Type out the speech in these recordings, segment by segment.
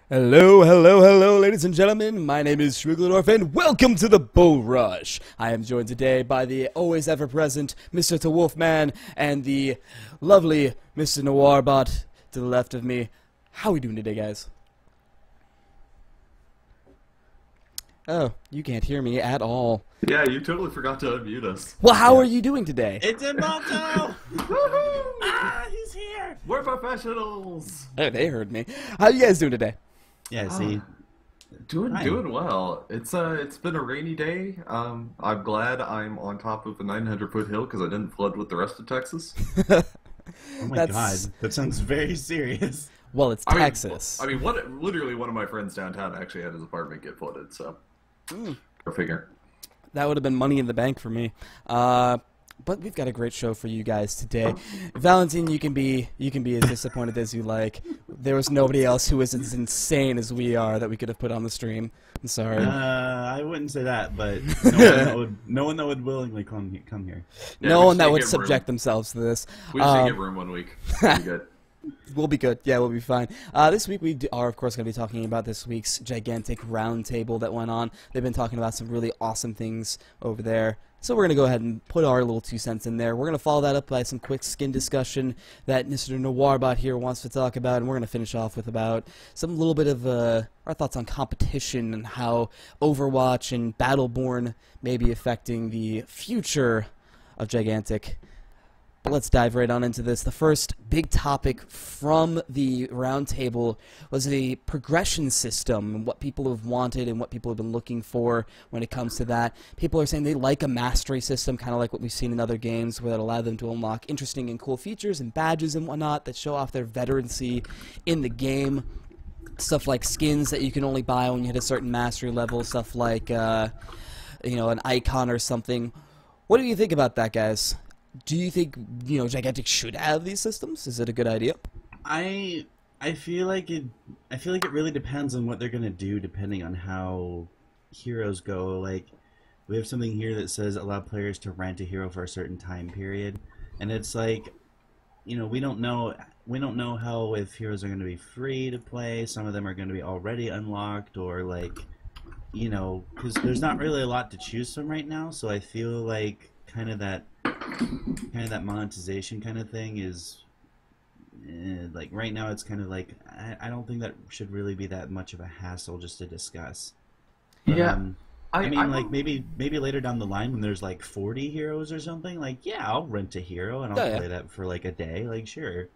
Hello, hello, hello, ladies and gentlemen. My name is Schwigglendorf, and welcome to the Bull Rush. I am joined today by the always ever-present Mr. TheWolfman and the lovely Mr. Noirbot to the left of me. How are we doing today, guys? Oh, you can't hear me at all. Yeah, you totally forgot to unmute us. Well, how are you doing today? It's Imoto! Woohoo! He's here! We're professionals. Oh, they heard me. How are you guys doing today? Yeah, see? Doing well. It's been a rainy day. I'm glad I'm on top of a 900-foot hill because I didn't flood with the rest of Texas. Oh my That's- god, that sounds very serious. Well, it's I mean, Texas. literally one of my friends downtown actually had his apartment get flooded. So, go figure. That would have been money in the bank for me. But we've got a great show for you guys today. Valentine, you can be as disappointed as you like. There was nobody else who was as insane as we are that we could have put on the stream. I'm sorry. I wouldn't say that, but no one that would willingly come here. Yeah, No we one just that need would to get subject room. themselves to this. We just need to get room 1 week. We'll be good. We'll be good. Yeah, we'll be fine. This week we are, of course, going to be talking about this week's gigantic roundtable that went on. They've been talking about some really awesome things over there. So we're going to go ahead and put our little 2 cents in there. We're going to follow that up by some quick skin discussion that Mr. Noirbot here wants to talk about, and we're going to finish off with about some little bit of our thoughts on competition and how Overwatch and Battleborn may be affecting the future of Gigantic. But let's dive right on into this. The first big topic from the roundtable was the progression system and what people have wanted and what people have been looking for when it comes to that. People are saying they like a mastery system, kind of like what we've seen in other games, where that allow them to unlock interesting and cool features and badges and whatnot that show off their veterancy in the game. Stuff like skins that you can only buy when you hit a certain mastery level, stuff like an icon or something. What do you think about that, guys? Do you think, Gigantic should have these systems? Is it a good idea? I feel like it really depends on what they're gonna do depending on how heroes go. Like, we have something here that says allow players to rent a hero for a certain time period. And it's like, we don't know how if heroes are gonna be free to play, some of them are gonna be already unlocked, or like, because there's not really a lot to choose from right now, so I feel like kind of that monetization kind of thing is like right now it's kind of like I don't think that should really be that much of a hassle just to discuss. But, Yeah. I mean, like maybe later down the line when there's like 40 heroes or something, like yeah, I'll rent a hero and I'll play that for like a day, like sure.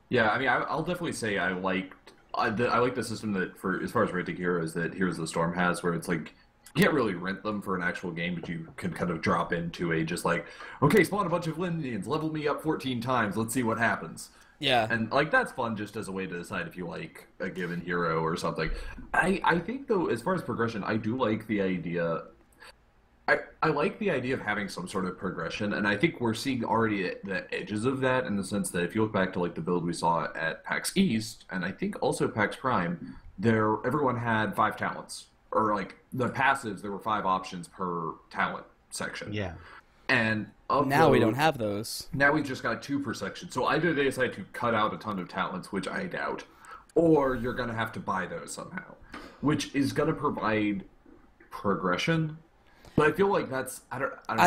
Yeah, I mean, I'll definitely say I like the system that, for as far as renting heroes, that Heroes of the Storm has, where it's like you can't really rent them for an actual game, but you can kind of drop into a just like, okay, spawn a bunch of Lindians, level me up 14 times, let's see what happens. Yeah. And like that's fun just as a way to decide if you like a given hero or something. I think though, as far as progression, I do like the idea. I like the idea of having some sort of progression, and I think we're seeing already the edges of that in the sense that if you look back to like the build we saw at PAX East, and I think also PAX Prime, everyone had 5 talents, or like the passives, there were 5 options per talent section. Yeah. And Now we don't have those. Now we've just got 2 per section. So either they decide to cut out a ton of talents, which I doubt, or you're going to have to buy those somehow, which is going to provide progression. But I feel like that's I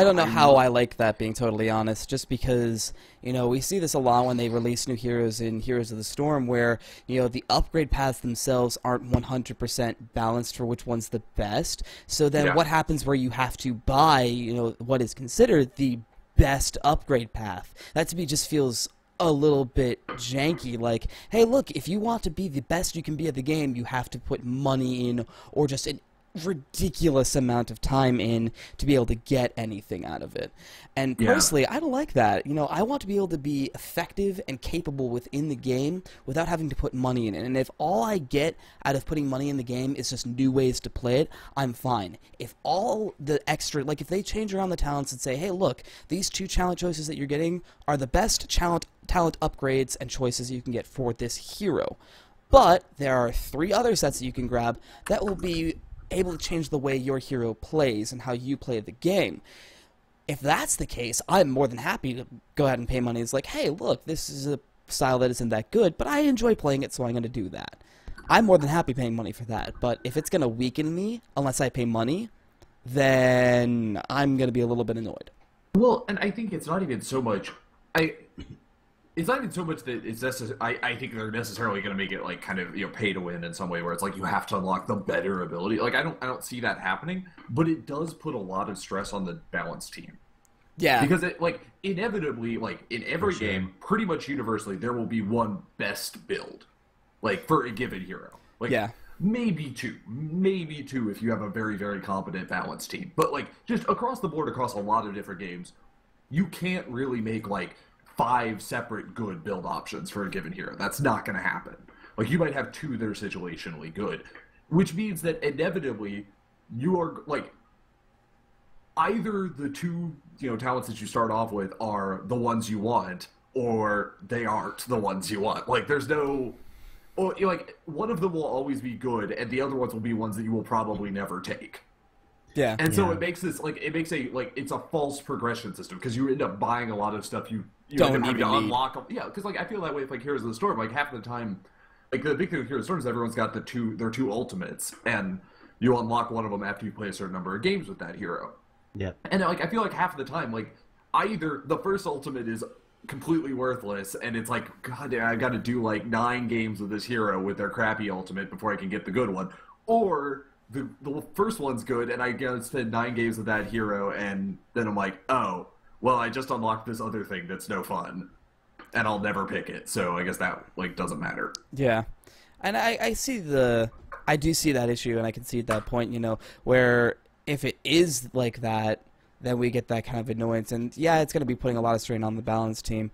don't know how I like that, being totally honest, just because, we see this a lot when they release new heroes in Heroes of the Storm where, the upgrade paths themselves aren't 100% balanced for which one's the best. So then what happens where you have to buy, what is considered the best upgrade path? That to me just feels a little bit janky. Like, hey, look, if you want to be the best you can be at the game, you have to put money in, or just an ridiculous amount of time in to be able to get anything out of it. And personally, I don't like that. I want to be able to be effective and capable within the game without having to put money in it. And if all I get out of putting money in the game is just new ways to play it, I'm fine. If all the extra, like if they change around the talents and say, hey, look, these 2 talent choices that you're getting are the best talent upgrades and choices you can get for this hero. But there are 3 other sets that you can grab that will be able to change the way your hero plays and how you play the game. If that's the case, I'm more than happy to go ahead and pay money. It's like, hey, look, this is a style that isn't that good, but I enjoy playing it, so I'm going to do that. I'm more than happy paying money for that. But if it's going to weaken me, unless I pay money, then I'm going to be a little bit annoyed. Well, and I think it's not even so much. It's not even so much that it's necessary. I think they're necessarily going to make it like kind of pay to win in some way, where it's like you have to unlock the better ability. Like I don't see that happening, but it does put a lot of stress on the balanced team. Yeah, Because it like inevitably, like in every game, pretty much universally, there will be one best build, like for a given hero. Like Yeah. maybe two if you have a very, very competent balanced team. But like just across the board, across a lot of different games, you can't really make like 5 separate good build options for a given hero. That's not going to happen. Like you might have 2 that are situationally good, which means that inevitably you are like either the 2 talents that you start off with are the ones you want, or they aren't the ones you want. Like there's no, or like one of them will always be good, and the other ones will be ones that you will probably never take. yeah, And so Yeah. it makes this like it's a false progression system because you end up buying a lot of stuff you Don't end up having even to need. unlock. Yeah, because like I feel that way with like Heroes of the Storm. Like half the time, like the big thing with Heroes of the Storm is everyone's got their two ultimates, and you unlock one of them after you play a certain number of games with that hero. Yep. And like I feel like half of the time, like either the first ultimate is completely worthless, and it's like, God, I got to do like 9 games with this hero with their crappy ultimate before I can get the good one, or the first one's good, and I gotta spend 9 games with that hero, and then I'm like, oh, well, I just unlocked this other thing that's no fun, and I'll never pick it, so I guess that like doesn't matter. yeah. And I do see that issue, and I can see that point, where if it is like that, then we get that kind of annoyance. And yeah, it's going to be putting a lot of strain on the balance team.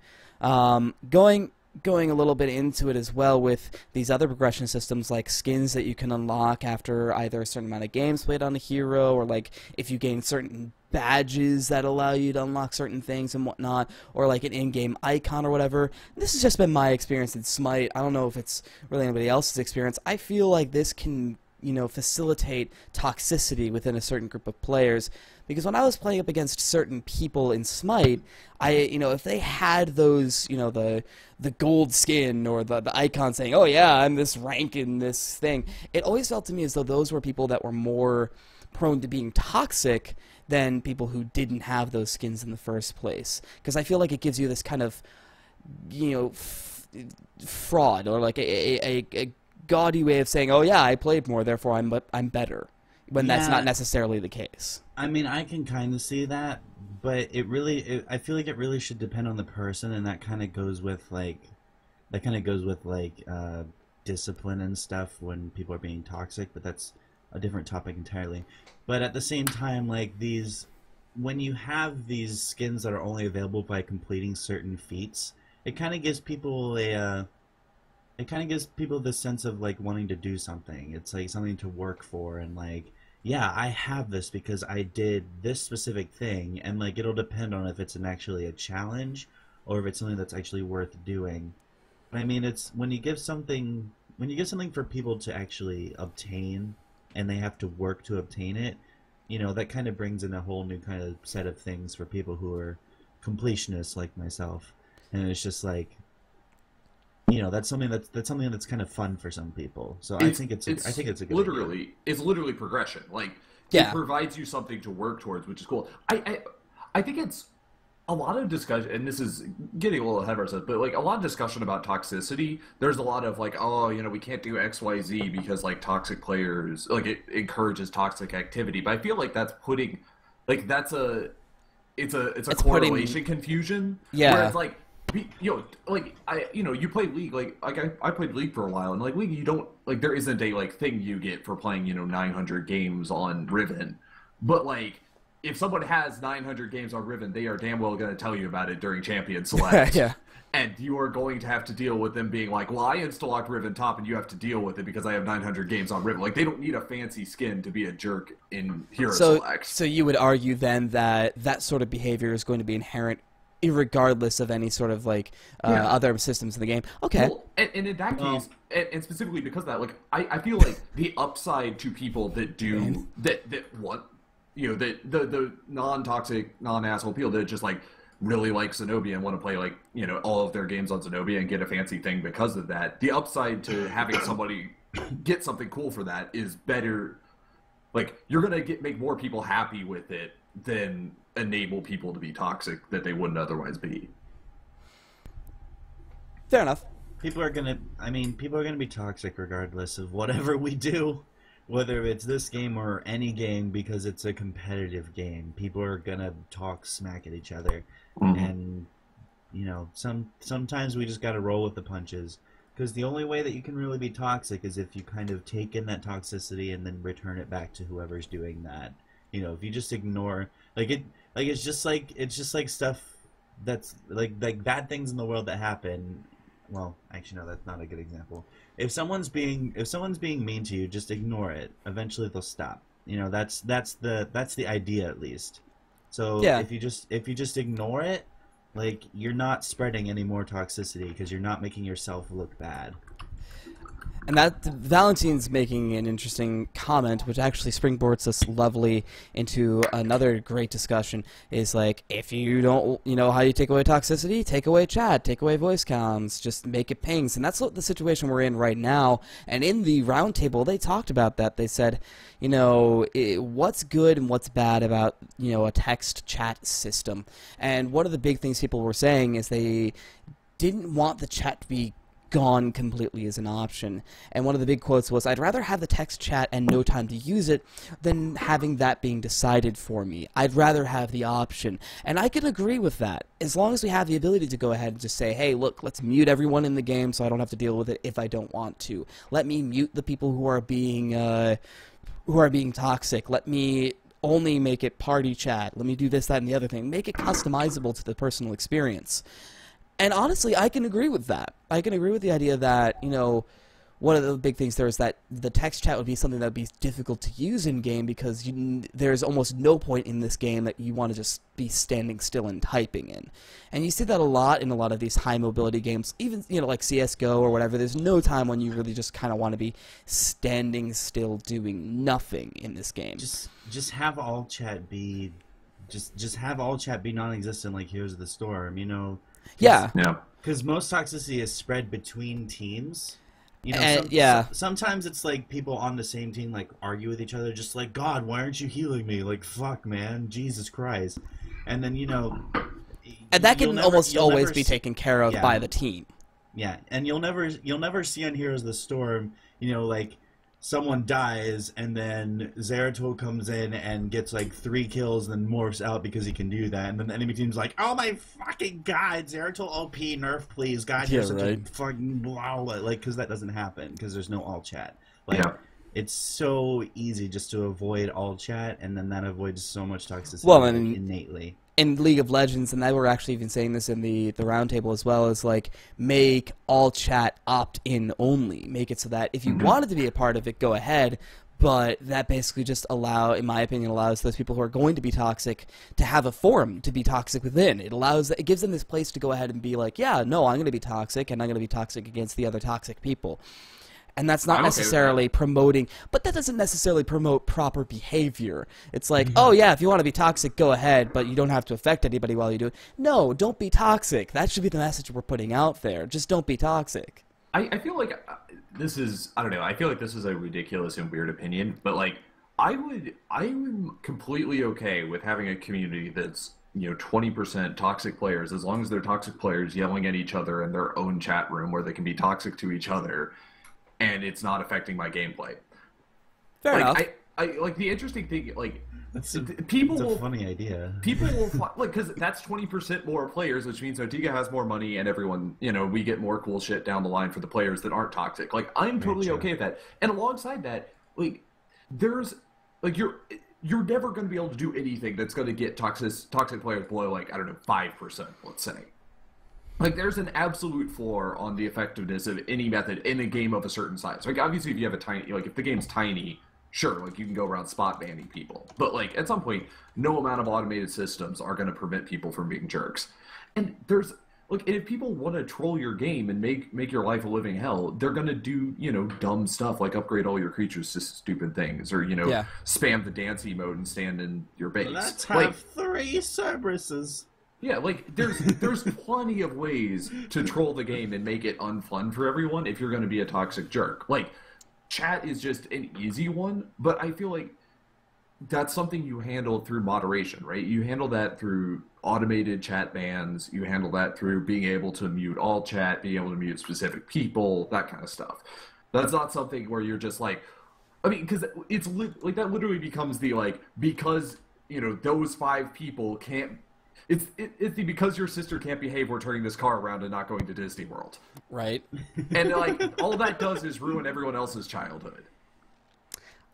Going a little bit into it as well with these other progression systems like skins that you can unlock after either a certain amount of games played on a hero, or like if you gain certain badges that allow you to unlock certain things and whatnot, or like an in-game icon or whatever. This has just been my experience in Smite. I don't know if it's really anybody else's experience. I feel like this can facilitate toxicity within a certain group of players. Because when I was playing up against certain people in Smite, if they had those, the gold skin or the icon saying, oh yeah, I'm this rank in this thing, it always felt to me as though those were people that were more prone to being toxic than people who didn't have those skins in the first place. Because I feel like it gives you this kind of, fraud, or like a gaudy way of saying, oh yeah, I played more, therefore I'm better, when that's Yeah. not necessarily the case. I mean, I can kind of see that, but I feel like it really should depend on the person, and that kind of goes with discipline and stuff when people are being toxic. But that's a different topic entirely. But at the same time, like when you have these skins that are only available by completing certain feats, it kind of gives people the sense of like wanting to do something. It's like something to work for, and like, yeah, I have this because I did this specific thing, and like it'll depend on if it's actually a challenge or if it's something that's actually worth doing. But I mean, it's when you give something for people to actually obtain, and they have to work to obtain it, that kind of brings in a whole new kind of set of things for people who are completionists like myself, and it's just like, that's something that's kind of fun for some people. So I think it's a good idea. It's literally progression. Like Yeah. it provides you something to work towards, which is cool. I think it's a lot of discussion, and this is getting a little ahead of ourselves, but like a lot of discussion about toxicity. There's a lot of like, oh, we can't do XYZ because like toxic players, like it encourages toxic activity. But I feel like that's putting, like it's a correlation confusion. Yeah. Where it's like, you play League, like I played League for a while, and like League, you don't like there isn't a like thing you get for playing 900 games on Riven, but like if someone has 900 games on Riven, they are damn well going to tell you about it during Champion Select. Yeah. And you are going to have to deal with them being like, well, I installed Riven Top, and you have to deal with it because I have 900 games on Riven. Like, they don't need a fancy skin to be a jerk in Hero Select. So you would argue then that sort of behavior is going to be inherent irregardless of any sort of like Yeah. other systems in the game. Okay. Well, and in that case, and specifically because of that, like I feel like the upside to people that do that want the non-toxic, non-asshole people that just like really like Zenobia and want to play all of their games on Zenobia and get a fancy thing because of that. The upside to having somebody get something cool for that is better. Like, you're gonna make more people happy with it than enable people to be toxic that they wouldn't otherwise be. Fair enough. People are gonna be toxic regardless of whatever we do, whether it's this game or any game, because it's a competitive game. People are gonna talk smack at each other, and sometimes we just gotta roll with the punches. Because the only way that you can really be toxic is if you kind of take in that toxicity and then return it back to whoever's doing that. If you just ignore, it's just like stuff that's like bad things in the world that happen. Well, actually, no, that's not a good example. If someone's being mean to you, just ignore it. Eventually, they'll stop. That's the idea, at least. So Yeah. if you just ignore it, like, you're not spreading any more toxicity because you're not making yourself look bad. And that Valentine's making an interesting comment, which actually springboards us lovely into another great discussion. Is like, if you don't, how you take away toxicity, take away chat, take away voice comms, just make it pings. And that's what the situation we're in right now. And in the roundtable, they talked about that. They said, what's good and what's bad about a text chat system. And one of the big things people were saying is they didn't want the chat to be gone completely as an option. And one of the big quotes was, I'd rather have the text chat and no time to use it than having that being decided for me. I'd rather have the option. And I can agree with that. As long as we have the ability to go ahead and just say, hey, look, let's mute everyone in the game so I don't have to deal with it if I don't want to. Let me mute the people who are being toxic. Let me only make it party chat. Let me do this, that, and the other thing. Make it customizable to the personal experience. And honestly, I can agree with that. I can agree with the idea that, one of the big things there is that the text chat would be something that would be difficult to use in-game because there's almost no point in this game that you want to just be standing still and typing in. And you see that a lot in a lot of these high-mobility games, even, like CSGO or whatever. There's no time when you really just kind of want to be standing still doing nothing in this game. Just have all chat be... Just have all chat be non-existent like Heroes of the Storm, Yeah. Because most toxicity is spread between teams. Sometimes it's like people on the same team like argue with each other, just like, God, why aren't you healing me? Like, fuck, man, Jesus Christ. And then and that can almost always be taken care of by the team. Yeah, and you'll never see on Heroes of the Storm, like, someone dies, and then Zeratul comes in and gets like 3 kills, and then morphs out because he can do that, and then the enemy team's like, "Oh my fucking god, Zeratul OP, nerf please, God, you're such a fucking blah," like, because that doesn't happen because there's no all chat. Like, it's so easy just to avoid all chat, and then that avoids so much toxicity innately. In League of Legends, and they were actually even saying this in the roundtable as well, is like, make all chat opt-in only. Make it so that if you wanted to be a part of it, go ahead, but that basically just in my opinion, allows those people who are going to be toxic to have a forum to be toxic within. It gives them this place to go ahead and be like, yeah, no, I'm going to be toxic, and I'm going to be toxic against the other toxic people. And that's not necessarily promoting, but that doesn't necessarily promote proper behavior. It's like, oh yeah, if you want to be toxic, go ahead, but you don't have to affect anybody while you do it. No, don't be toxic. That should be the message we're putting out there. Just don't be toxic. I feel like this is, I don't know, I feel like this is a ridiculous and weird opinion, but like, I'm completely okay with having a community that's 20% toxic players, as long as they're toxic players yelling at each other in their own chat room where they can be toxic to each other, and it's not affecting my gameplay. Fair enough. I like, the interesting thing, like, That's a funny idea. People will like, because that's 20% more players, which means Otiga has more money, and everyone, we get more cool shit down the line for the players that aren't toxic. Like, I'm totally okay with that. And alongside that, like, there's like, you're never going to be able to do anything that's going to get toxic players below, like, I don't know, 5%, let's say. Like, there's an absolute floor on the effectiveness of any method in a game of a certain size. Like, obviously, if you have a tiny, like, if the game's tiny, sure, like, you can go around spot banning people. But, like, at some point, no amount of automated systems are going to prevent people from being jerks. And there's, like, if people want to troll your game and make your life a living hell, they're going to do, dumb stuff, like upgrade all your creatures to stupid things, or, spam the dance emote and stand in your base. Let's have 3 Cerberuses. Yeah, like, there's plenty of ways to troll the game and make it unfun for everyone if you're going to be a toxic jerk. Like, chat is just an easy one, but I feel like that's something you handle through moderation, right? You handle that through automated chat bans. You handle that through being able to mute all chat, being able to mute specific people, that kind of stuff. That's not something where you're just like, I mean, because like that literally becomes the like because those 5 people can't. It's the because your sister can't behave, we're turning this car around and not going to Disney World. Right. And like all that does is ruin everyone else's childhood.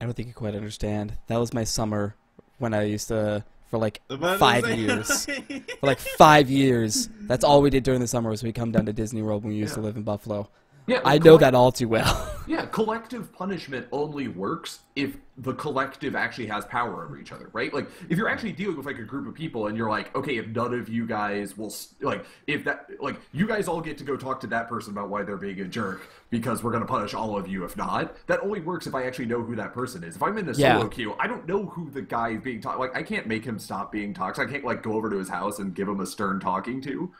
I don't think you quite understand. That was my summer when I used to, for like About to 5 say- years. For like 5 years. That's all we did during the summer was we come down to Disney World when we used to live in Buffalo. Yeah, I know that all too well. Yeah, collective punishment only works if the collective actually has power over each other, right? Like, if you're actually dealing with, like, a group of people and you're like, okay, if none of you guys will, like, if that, like, you guys all get to go talk to that person about why they're being a jerk because we're going to punish all of you if not, that only works if I actually know who that person is. If I'm in a solo queue, I don't know who the guy being toxic, like, I can't make him stop being toxic. I can't, like, go over to his house and give him a stern talking to.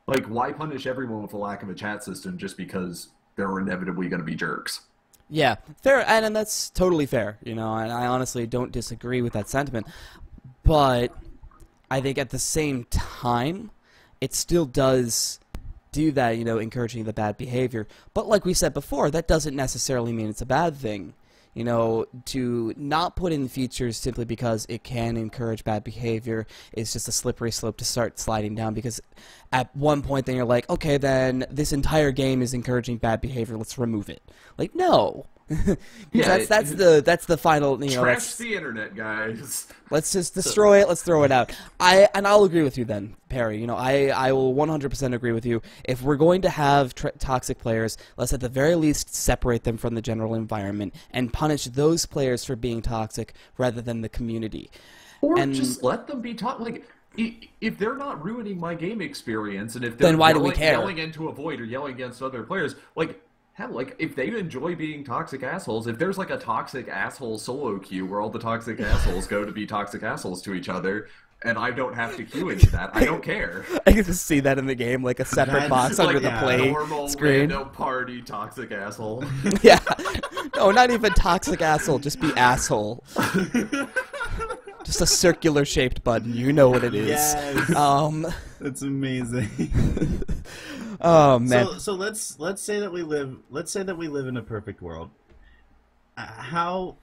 Like, why punish everyone with a lack of a chat system just because they're inevitably going to be jerks? Yeah, fair, and that's totally fair, and I honestly don't disagree with that sentiment. But I think at the same time, it still does do that, encouraging the bad behavior. But like we said before, that doesn't necessarily mean it's a bad thing. To not put in features simply because it can encourage bad behavior is just a slippery slope to start sliding down, because at one point then you're like, okay, then this entire game is encouraging bad behavior, let's remove it. Like, no. Yeah, that's the final, trash the internet, guys. Let's just destroy it. Let's throw it out. I'll agree with you then, Perry. I will 100% agree with you. If we're going to have toxic players, let's at the very least separate them from the general environment and punish those players for being toxic rather than the community. Or just let them be taught. Like, if they're not ruining my game experience, and if they're then why do we care? Yelling into a void or yelling against other players, like. Hell, like, if they enjoy being toxic assholes, if there's, like, a toxic asshole solo queue where all the toxic assholes go to be toxic assholes to each other, and I don't have to queue into that, I don't care. I get to see that in the game, like a separate box under the play normal screen. Normal party toxic asshole. Yeah. No, not even toxic asshole, just be asshole. Just a circular-shaped button. You know what it is. Yes. That's amazing. Oh man. So let's say that we live in a perfect world. How,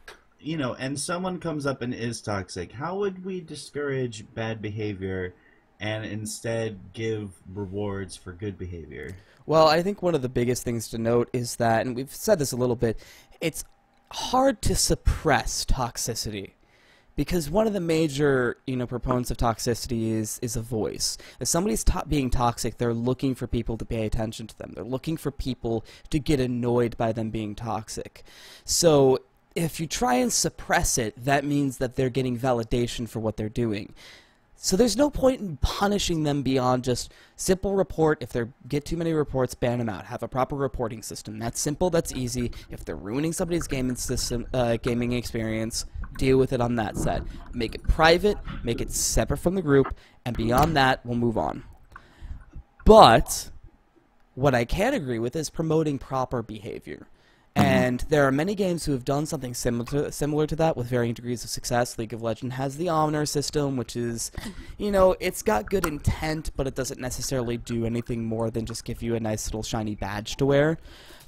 and someone comes up and is toxic. How would we discourage bad behavior and instead give rewards for good behavior? Well, I think one of the biggest things to note is that, and we've said this a little bit, it's hard to suppress toxicity. Because one of the major, proponents of toxicity is a voice. If somebody's being toxic, they're looking for people to pay attention to them. They're looking for people to get annoyed by them being toxic. So if you try and suppress it, that means that they're getting validation for what they're doing. So there's no point in punishing them beyond just simple report. If they get too many reports, ban them out. Have a proper reporting system. That's simple, that's easy. If they're ruining somebody's gaming experience, deal with it on that set. Make it private, make it separate from the group, and beyond that, we'll move on. But what I can agree with is promoting proper behavior. And there are many games who have done something similar to that with varying degrees of success. League of Legends has the honor system, which is, it's got good intent, but it doesn't necessarily do anything more than just give you a nice little shiny badge to wear.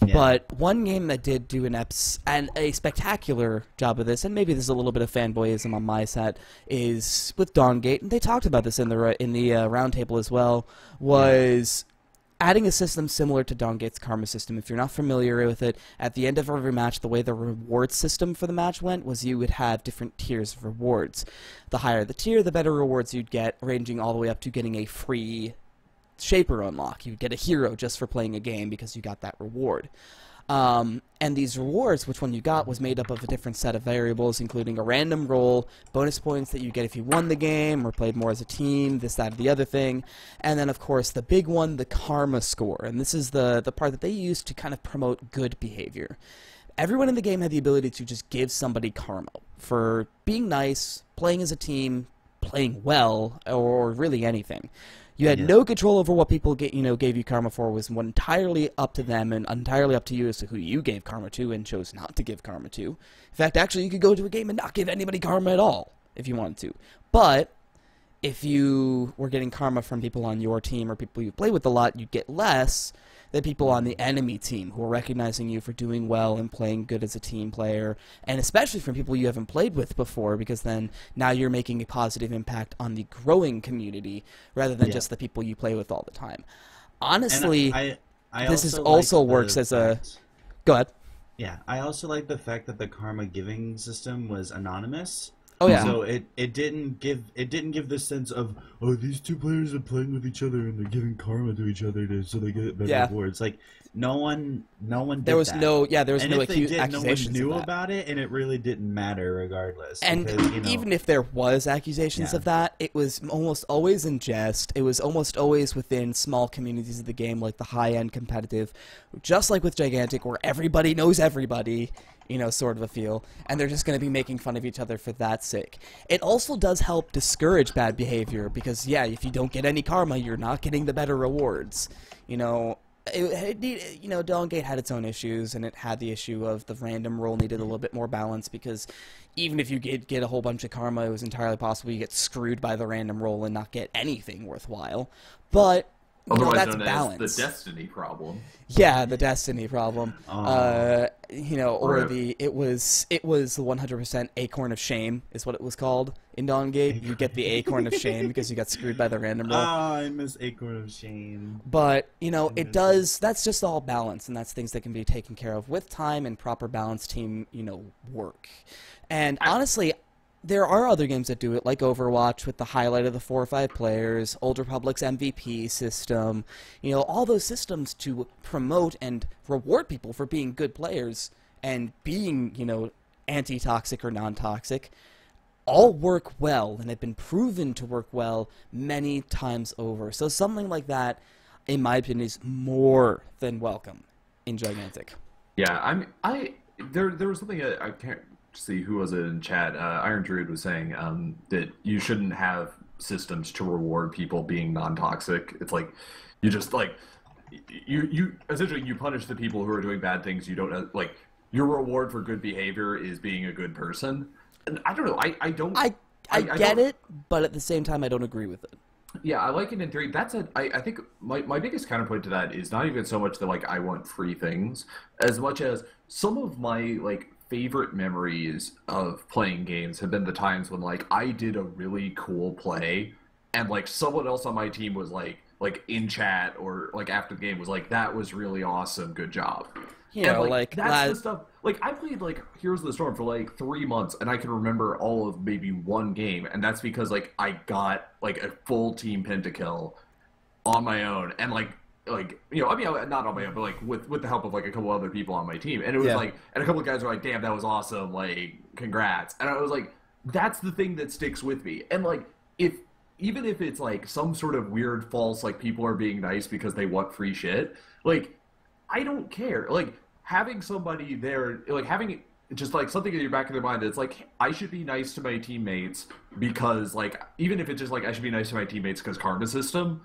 Yeah. But one game that did do a spectacular job of this, and maybe there's a little bit of fanboyism on my side, is with Dawngate, and they talked about this in the roundtable as well, was adding a system similar to Dawngate's Karma system. If you're not familiar with it, at the end of every match, the way the reward system for the match went was you would have different tiers of rewards. The higher the tier, the better rewards you'd get, ranging all the way up to getting a free Shaper unlock. You'd get a hero just for playing a game because you got that reward. And these rewards, which one you got, was made up of a different set of variables, including a random roll, bonus points that you get if you won the game or played more as a team, this, that, or the other thing, and then, of course, the big one, the karma score. And this is the part that they use to kind of promote good behavior. Everyone in the game had the ability to just give somebody karma for being nice, playing as a team, playing well, or really anything. You had Yeah. no control over what people gave you karma for. It was entirely up to them and entirely up to you as to who you gave karma to and chose not to give karma to. In fact, actually, you could go to a game and not give anybody karma at all if you wanted to. But if you were getting karma from people on your team or people you play with a lot, you'd get less than people on the enemy team who are recognizing you for doing well and playing good as a team player, and especially from people you haven't played with before, because then now you're making a positive impact on the growing community rather than just the people you play with all the time. Honestly, I this is also also like works the as a... fact- Go ahead. Yeah, I also like the fact that the karma giving system was anonymous. Oh, yeah. So it didn't give this sense of, oh, these two players are playing with each other and they're giving karma to each other so they get better rewards. Like no one did There was that. there was And no if they did, no one accusations knew of that. about it, and it really didn't matter regardless. And because, even if there was accusations of that, it was almost always in jest. It was almost always within small communities of the game, like the high-end competitive, just like with Gigantic, where everybody knows everybody, sort of a feel, and they're just going to be making fun of each other for that sake. It also does help discourage bad behavior, because, if you don't get any karma, you're not getting the better rewards. Dawn Gate had its own issues, and it had the issue of the random roll needed a little bit more balance, because even if you get a whole bunch of karma, it was entirely possible you get screwed by the random roll and not get anything worthwhile. But Otherwise that's known balance. as the destiny problem. Yeah, the destiny problem. Or Right. it was the 100% acorn of shame is what it was called in Dawn Gate. You get the acorn of shame because you got screwed by the random roll. I miss Acorn of Shame. But, it does, that's just all balance, and that's things that can be taken care of with time and proper balance team, work. And honestly, there are other games that do it, like Overwatch with the highlight of the 4 or 5 players, Old Republic's MVP system, all those systems to promote and reward people for being good players and being, anti-toxic or non-toxic, all work well and have been proven to work well many times over. So something like that, in my opinion, is more than welcome in Gigantic. Yeah, there was something I can't see who was it in chat. Iron Druid was saying that you shouldn't have systems to reward people being non-toxic. It's like you just like you essentially you punish the people who are doing bad things. You don't like your reward for good behavior is being a good person. And I don't know. I get it, but at the same time, I don't agree with it. Yeah, I like it in theory. I think my biggest counterpoint to that is not even so much that like I want free things, as much as some of my like favorite memories of playing games have been the times when like I did a really cool play and like someone else on my team was like in chat or like after the game was like, that was really awesome, good job. That's the stuff. Like I played like Heroes of the Storm for like 3 months, and I can remember all of maybe one game, and that's because like I got like a full team pentakill on my own, and like I mean not on my own, but like with the help of like a couple other people on my team, and it was like, and a couple of guys were like, "Damn, that was awesome! Like, congrats!" And I was like, that's the thing that sticks with me, and like even if it's like some sort of weird false like people are being nice because they want free shit, like I don't care. Like having somebody there, like having just like something in your back of their mind that's like, I should be nice to my teammates because like, even if it's just like I should be nice to my teammates because karma system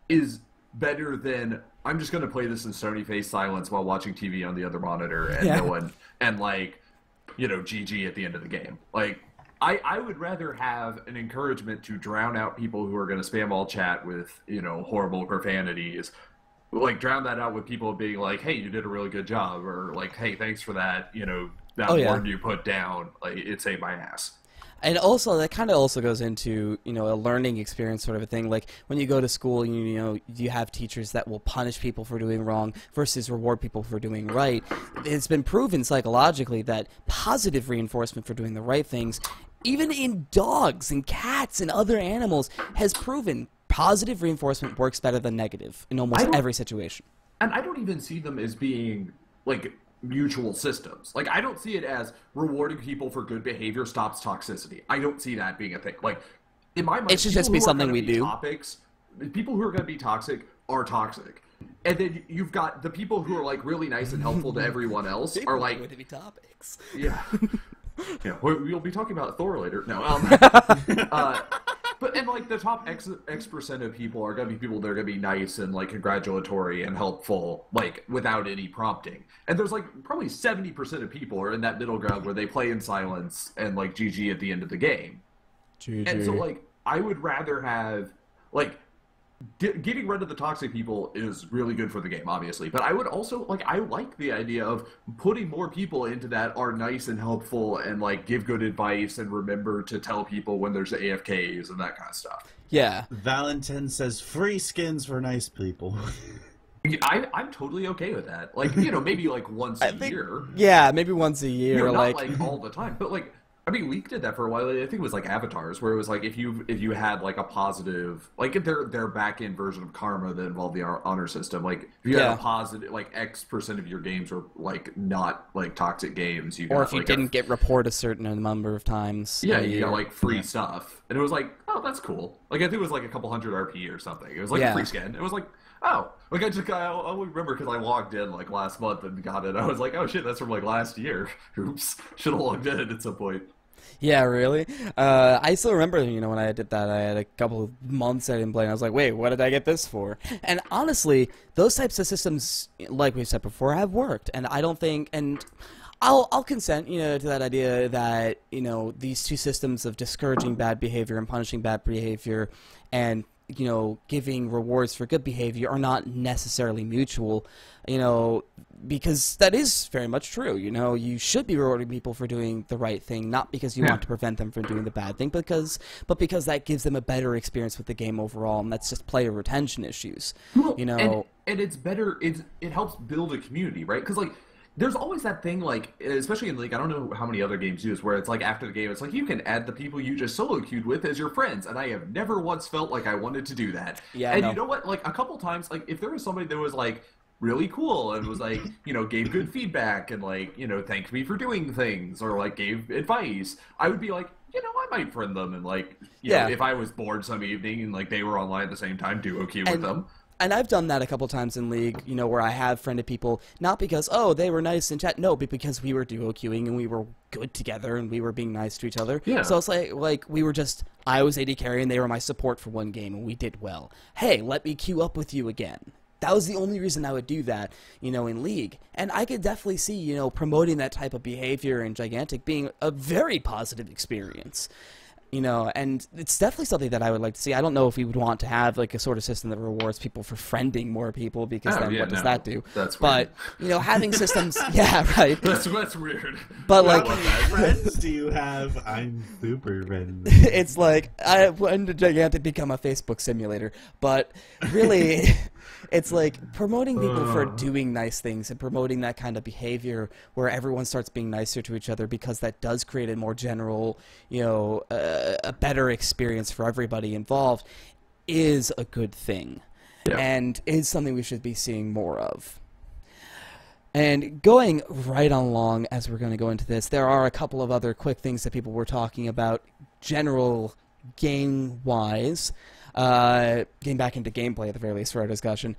is better than I'm just going to play this in stony face silence while watching TV on the other monitor and no one, and like, GG at the end of the game. Like, I would rather have an encouragement to drown out people who are going to spam all chat with, horrible profanities. Like, drown that out with people being like, hey, you did a really good job, or like, hey, thanks for that, that word you put down, like, it saved my ass. And also, that kind of also goes into, a learning experience sort of a thing. Like, when you go to school, you have teachers that will punish people for doing wrong versus reward people for doing right. It's been proven psychologically that positive reinforcement for doing the right things, even in dogs and cats and other animals, has proven positive reinforcement works better than negative in almost every situation. And I don't even see them as being, like, mutual systems. Like, I don't see it as rewarding people for good behavior stops toxicity. I don't see that being a thing. Like, in my mind, it should just be something we do. People who are going to be toxic are toxic. And then you've got the people who are, like, really nice and helpful to everyone else are, like... going to be topics. Yeah. Yeah, we'll be talking about Thor later. No, But and like the top X percent of people are gonna be people that are gonna be nice and like congratulatory and helpful, like without any prompting. And there's like probably 70% of people are in that middle ground where they play in silence and like GG at the end of the game. GG. And so like I would rather have like getting rid of the toxic people is really good for the game, obviously. But I would also like I like the idea of putting more people into that are nice and helpful and like give good advice and remember to tell people when there's AFKs and that kind of stuff. Yeah. Valentin says free skins for nice people. I'm totally okay with that. Like, you know, maybe like once a year. Yeah, maybe once a year. You know, not like like all the time. But like I mean, League did that for a while. I think it was like Avatars, where it was like if you had like a positive, like if their back end version of Karma that involved the honor system, like if you had a positive, like X% of your games were like not like toxic games, you got, or if you like, didn't get report a certain number of times. Yeah, you got like free stuff, and it was like, oh, that's cool. Like I think it was like a couple hundred RP or something. It was like a free skin. It was like, oh, like I only remember because I logged in like last month and got it. I was like, oh shit, that's from like last year. Oops, should have logged in at some point. Yeah, really? I still remember, you know, when I did that, I had a couple of months I didn't play, and I was like, wait, what did I get this for? And honestly, those types of systems, like we said before, have worked, and I don't think, and I'll consent, you know, to that idea that, you know, these two systems of discouraging bad behavior and punishing bad behavior and, you know, giving rewards for good behavior are not necessarily mutual, you know, because that is very much true. You know, you should be rewarding people for doing the right thing, not because you want to prevent them from doing the bad thing, but because that gives them a better experience with the game overall, and that's just player retention issues. Well, you know, and it's better. It helps build a community, right? Because like there's always that thing, like, especially in League, I don't know how many other games do this, where it's like after the game, it's like you can add the people you just solo queued with as your friends, and I have never once felt like I wanted to do that. Yeah, and you know what? Like a couple times, like if there was somebody that was like really cool and was like, you know, gave good feedback and like, you know, thanked me for doing things or like gave advice, I would be like, you know, I might friend them and like, you know, if I was bored some evening and like they were online at the same time, duo queue with them. And I've done that a couple times in League, you know, where I have friended people, not because, oh, they were nice in chat, no, but because we were duo queuing and we were good together and we were being nice to each other. Yeah. So it's like we were just, I was AD carry and they were my support for one game and we did well. Hey, let me queue up with you again. That was the only reason I would do that, you know, in League. And I could definitely see, you know, promoting that type of behavior in Gigantic being a very positive experience. You know, and it's definitely something that I would like to see. I don't know if we would want to have like a sort of system that rewards people for friending more people, because then what does that do? That's weird. But, you know, having systems, yeah, right. That's weird. But like, how many friends do you have? I'm super friendly. It's like, when did Gigantic become a Facebook simulator? But really, it's like promoting people for doing nice things and promoting that kind of behavior where everyone starts being nicer to each other, because that does create a more general, you know, a better experience for everybody involved, is a good thing. Yeah. And is something we should be seeing more of. And going right along as we're going to go into this, there are a couple of other quick things that people were talking about, general game-wise. Getting back into gameplay at the very least for our discussion.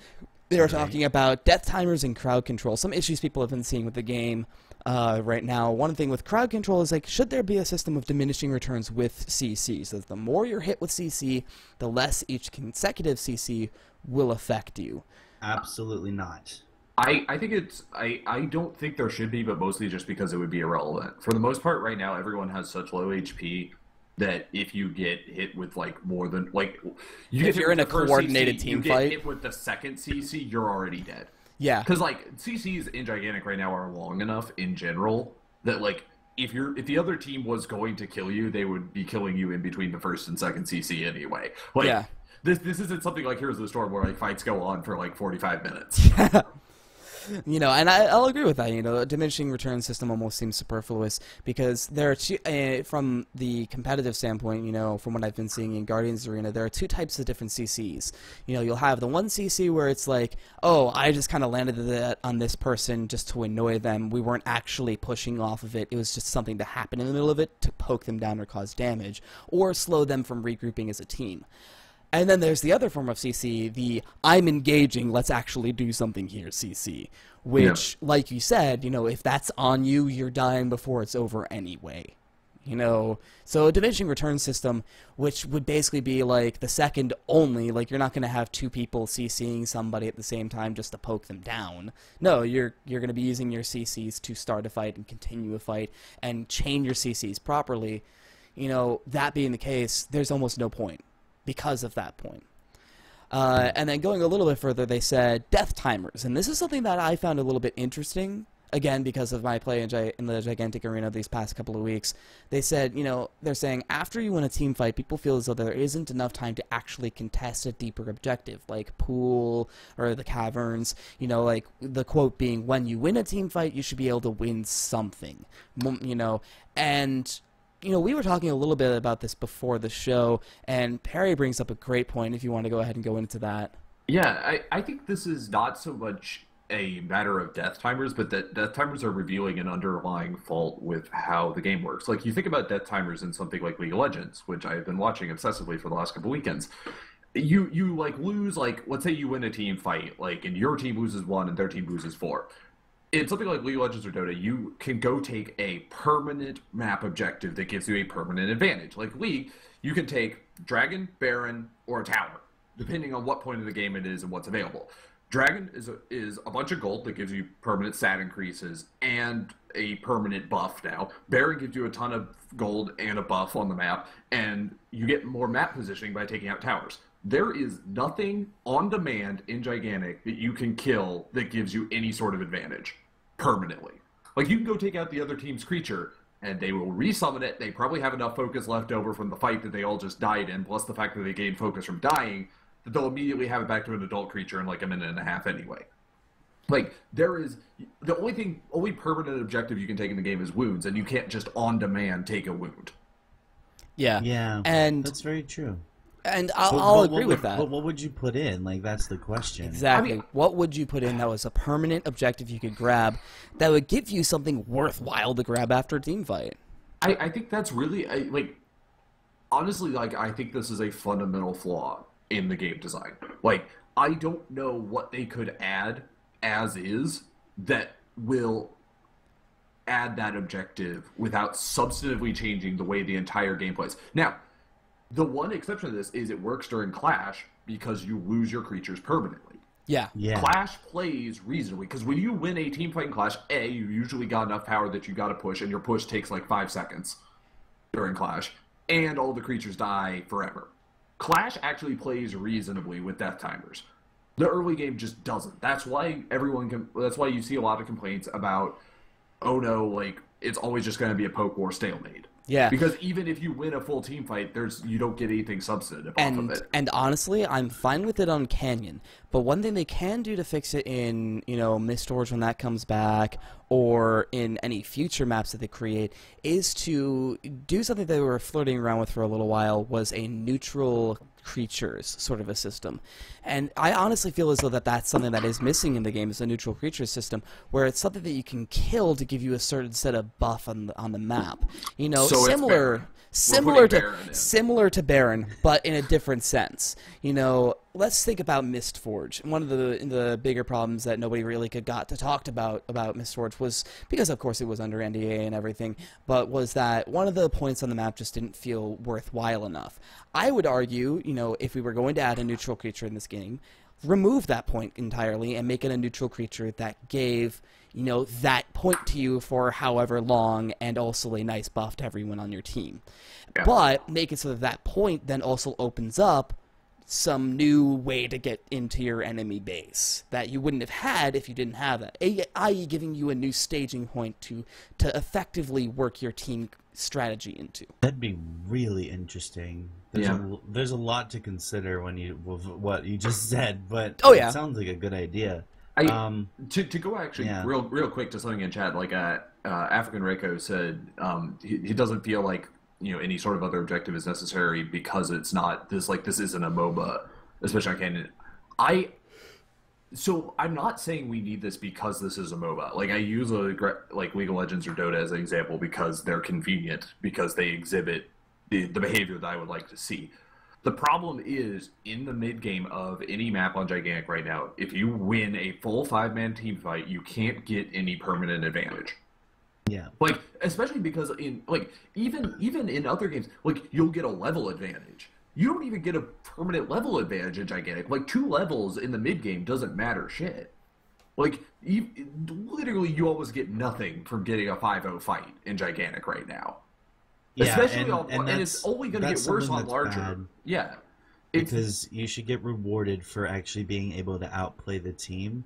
They were talking about death timers and crowd control. Some issues people have been seeing with the game right now. One thing with crowd control is, like, should there be a system of diminishing returns with CC? So the more you're hit with CC, the less each consecutive CC will affect you. Absolutely not. I think it's I don't think there should be, but mostly just because it would be irrelevant. For the most part right now, everyone has such low HP that if you get hit with like more than like if you're in a coordinated team fight, hit with the second CC, you're already dead. Yeah, because like CCs in Gigantic right now are long enough in general that like if the other team was going to kill you, they would be killing you in between the first and second CC anyway. Like, yeah. This isn't something like Heroes of the Storm where like fights go on for like 45 minutes. You know, and I'll agree with that. You know, a diminishing return system almost seems superfluous, because there are from the competitive standpoint, you know, from what I've been seeing in Guardians Arena, there are two types of different CCs. You know, you'll have the one CC where it's like, oh, I just kind of landed that on this person just to annoy them. We weren't actually pushing off of it. It was just something to happen in the middle of it to poke them down or cause damage, or slow them from regrouping as a team. And then there's the other form of CC, the I'm engaging, let's actually do something here CC, which, like you said, you know, if that's on you, you're dying before it's over anyway. You know, so a diminishing return system, which would basically be like the second only, like you're not going to have two people CCing somebody at the same time just to poke them down. No, you're going to be using your CCs to start a fight and continue a fight and chain your CCs properly. You know, that being the case, there's almost no point because of that point. And then going a little bit further, they said death timers, and this is something that I found a little bit interesting. Again, because of my play in the Gigantic Arena these past couple of weeks, they said, you know, they're saying after you win a team fight, people feel as though there isn't enough time to actually contest a deeper objective, like pool or the caverns. You know, like the quote being, when you win a team fight, you should be able to win something, you know, and... You know, we were talking a little bit about this before the show, and Perry brings up a great point if you want to go ahead and go into that. Yeah, I think this is not so much a matter of death timers, but that death timers are revealing an underlying fault with how the game works. Like, you think about death timers in something like League of Legends, which I've been watching obsessively for the last couple weekends. You like lose, like, let's say you win a team fight, like, and your team loses 1 and their team loses 4. In something like League of Legends or Dota, you can go take a permanent map objective that gives you a permanent advantage. Like League, you can take Dragon, Baron, or a Tower, depending on what point of the game it is and what's available. Dragon is a bunch of gold that gives you permanent stat increases and a permanent buff now. Baron gives you a ton of gold and a buff on the map, and you get more map positioning by taking out towers. There is nothing on demand in Gigantic that you can kill that gives you any sort of advantage permanently. Like, you can go take out the other team's creature, and they will resummon it. They probably have enough focus left over from the fight that they all just died in, plus the fact that they gained focus from dying, that they'll immediately have it back to an adult creature in like a minute and a half anyway. Like, there is... The only permanent objective you can take in the game is wounds, and you can't just on demand take a wound. Yeah. Yeah, and that's very true. And I'll agree with that. But what would you put in? Like, that's the question. Exactly. I mean, what would you put in that was a permanent objective you could grab that would give you something worthwhile to grab after a team fight? I think that's really... honestly, like, I think this is a fundamental flaw in the game design. Like, I don't know what they could add as is that will add that objective without substantively changing the way the entire game plays. Now, the one exception to this is it works during Clash because you lose your creatures permanently. Yeah. Clash plays reasonably, because when you win a team fight in Clash, A, you usually got enough power that you got to push, and your push takes like 5 seconds during Clash, and all the creatures die forever. Clash actually plays reasonably with death timers. The early game just doesn't. That's why that's why you see a lot of complaints about, oh no, like, it's always just going to be a poke war stalemate. Yeah. Because even if you win a full team fight, you don't get anything substantive off of it. And honestly, I'm fine with it on Canyon. But one thing they can do to fix it in, you know, Mistforge when that comes back, or in any future maps that they create, is to do something they were flirting around with for a little while, was a neutral creatures sort of a system. And I honestly feel as though that's something that is missing in the game, is a neutral creature system, where it's something that you can kill to give you a certain set of buff on the map. You know, So similar to Baron, but in a different sense. You know, let's think about Mistforge. One of the bigger problems that nobody really got to talk about Mistforge was, because of course it was under NDA and everything, but was that one of the points on the map just didn't feel worthwhile enough. I would argue, you know, if we were going to add a neutral creature in this game, remove that point entirely and make it a neutral creature that gave, you know, that point to you for however long, and also a nice buff to everyone on your team. Yeah. But make it so that that point then also opens up some new way to get into your enemy base that you wouldn't have had if you didn't have that, i.e. giving you a new staging point to effectively work your team strategy into. That'd be really interesting. There's a lot to consider when with what you just said, but it sounds like a good idea. To go actually real quick to something in chat, like African Reiko said, he doesn't feel like, you know, any sort of other objective is necessary because it's not this isn't a MOBA, especially on Canyon. So I'm not saying we need this because this is a MOBA. Like, I use like League of Legends or Dota as an example because they're convenient, because they exhibit the behavior that I would like to see. The problem is, in the mid-game of any map on Gigantic right now, if you win a full 5-man team fight, you can't get any permanent advantage. Yeah. Like, especially because in like even in other games, like you'll get a level advantage. You don't even get a permanent level advantage in Gigantic. Like 2 levels in the mid game doesn't matter shit. Like literally, you almost get nothing from getting a 5-0 fight in Gigantic right now. Yeah, Especially and and it's only going to get worse on larger. Bad. Yeah, Because you should get rewarded for actually being able to outplay the team.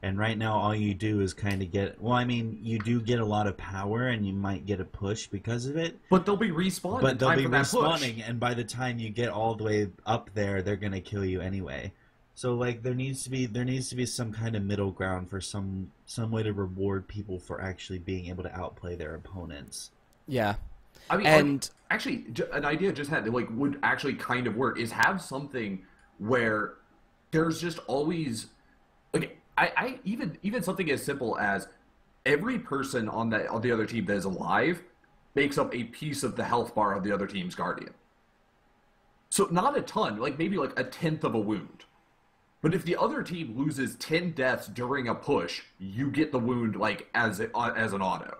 And right now, all you do is kind of get. Well, I mean, you do get a lot of power, and you might get a push because of it. but they'll be respawning. But they'll be for that push. respawning, and by the time you get all the way up there, they're gonna kill you anyway. So like, there needs to be some kind of middle ground for some way to reward people for actually being able to outplay their opponents. Yeah. I mean, And like, actually, an idea just had like would actually kind of work is have something where there's just always like I even something as simple as every person on the other team that is alive makes up a piece of the health bar of the other team's guardian. So not a ton, like maybe like a tenth of a wound. But if the other team loses 10 deaths during a push, you get the wound like as an auto.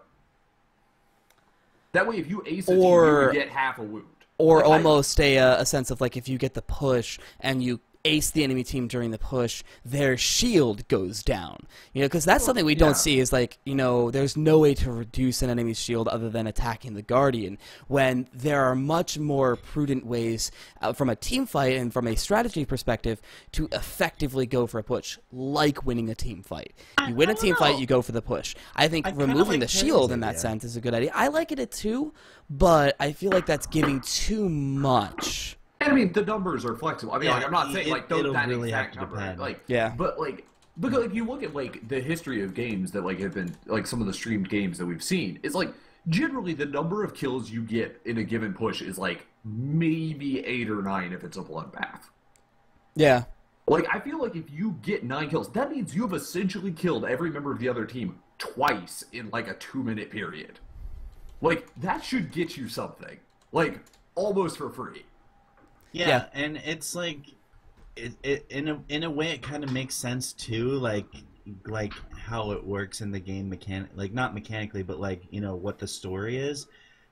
That way, if you ace a team, you would get half a wound. Or Like, almost a sense of like if you get the push and you ace the enemy team during the push, their shield goes down. You know, because that's something we don't see is like, you know, there's no way to reduce an enemy's shield other than attacking the Guardian, when there are much more prudent ways from a team fight and from a strategy perspective to effectively go for a push, like winning a team fight. You win a team fight, you go for the push. I think removing the shield in that sense is a good idea. I like it too, but I feel like that's giving too much. I mean, the numbers are flexible. I mean, Yeah, like, I'm not saying like it'll that really exact have to number, depend. like Yeah. but like because like you look at like the history of games that like have been like some of the streamed games that we've seen, it's like generally the number of kills you get in a given push is like maybe 8 or 9 if it's a bloodbath. Yeah. Like I feel like if you get 9 kills, that means you have essentially killed every member of the other team twice in like a 2-minute period. Like that should get you something, like almost for free. Yeah, and it's like, in a way, it kind of makes sense too, like how it works in the game like not mechanically, but like, you know, what the story is,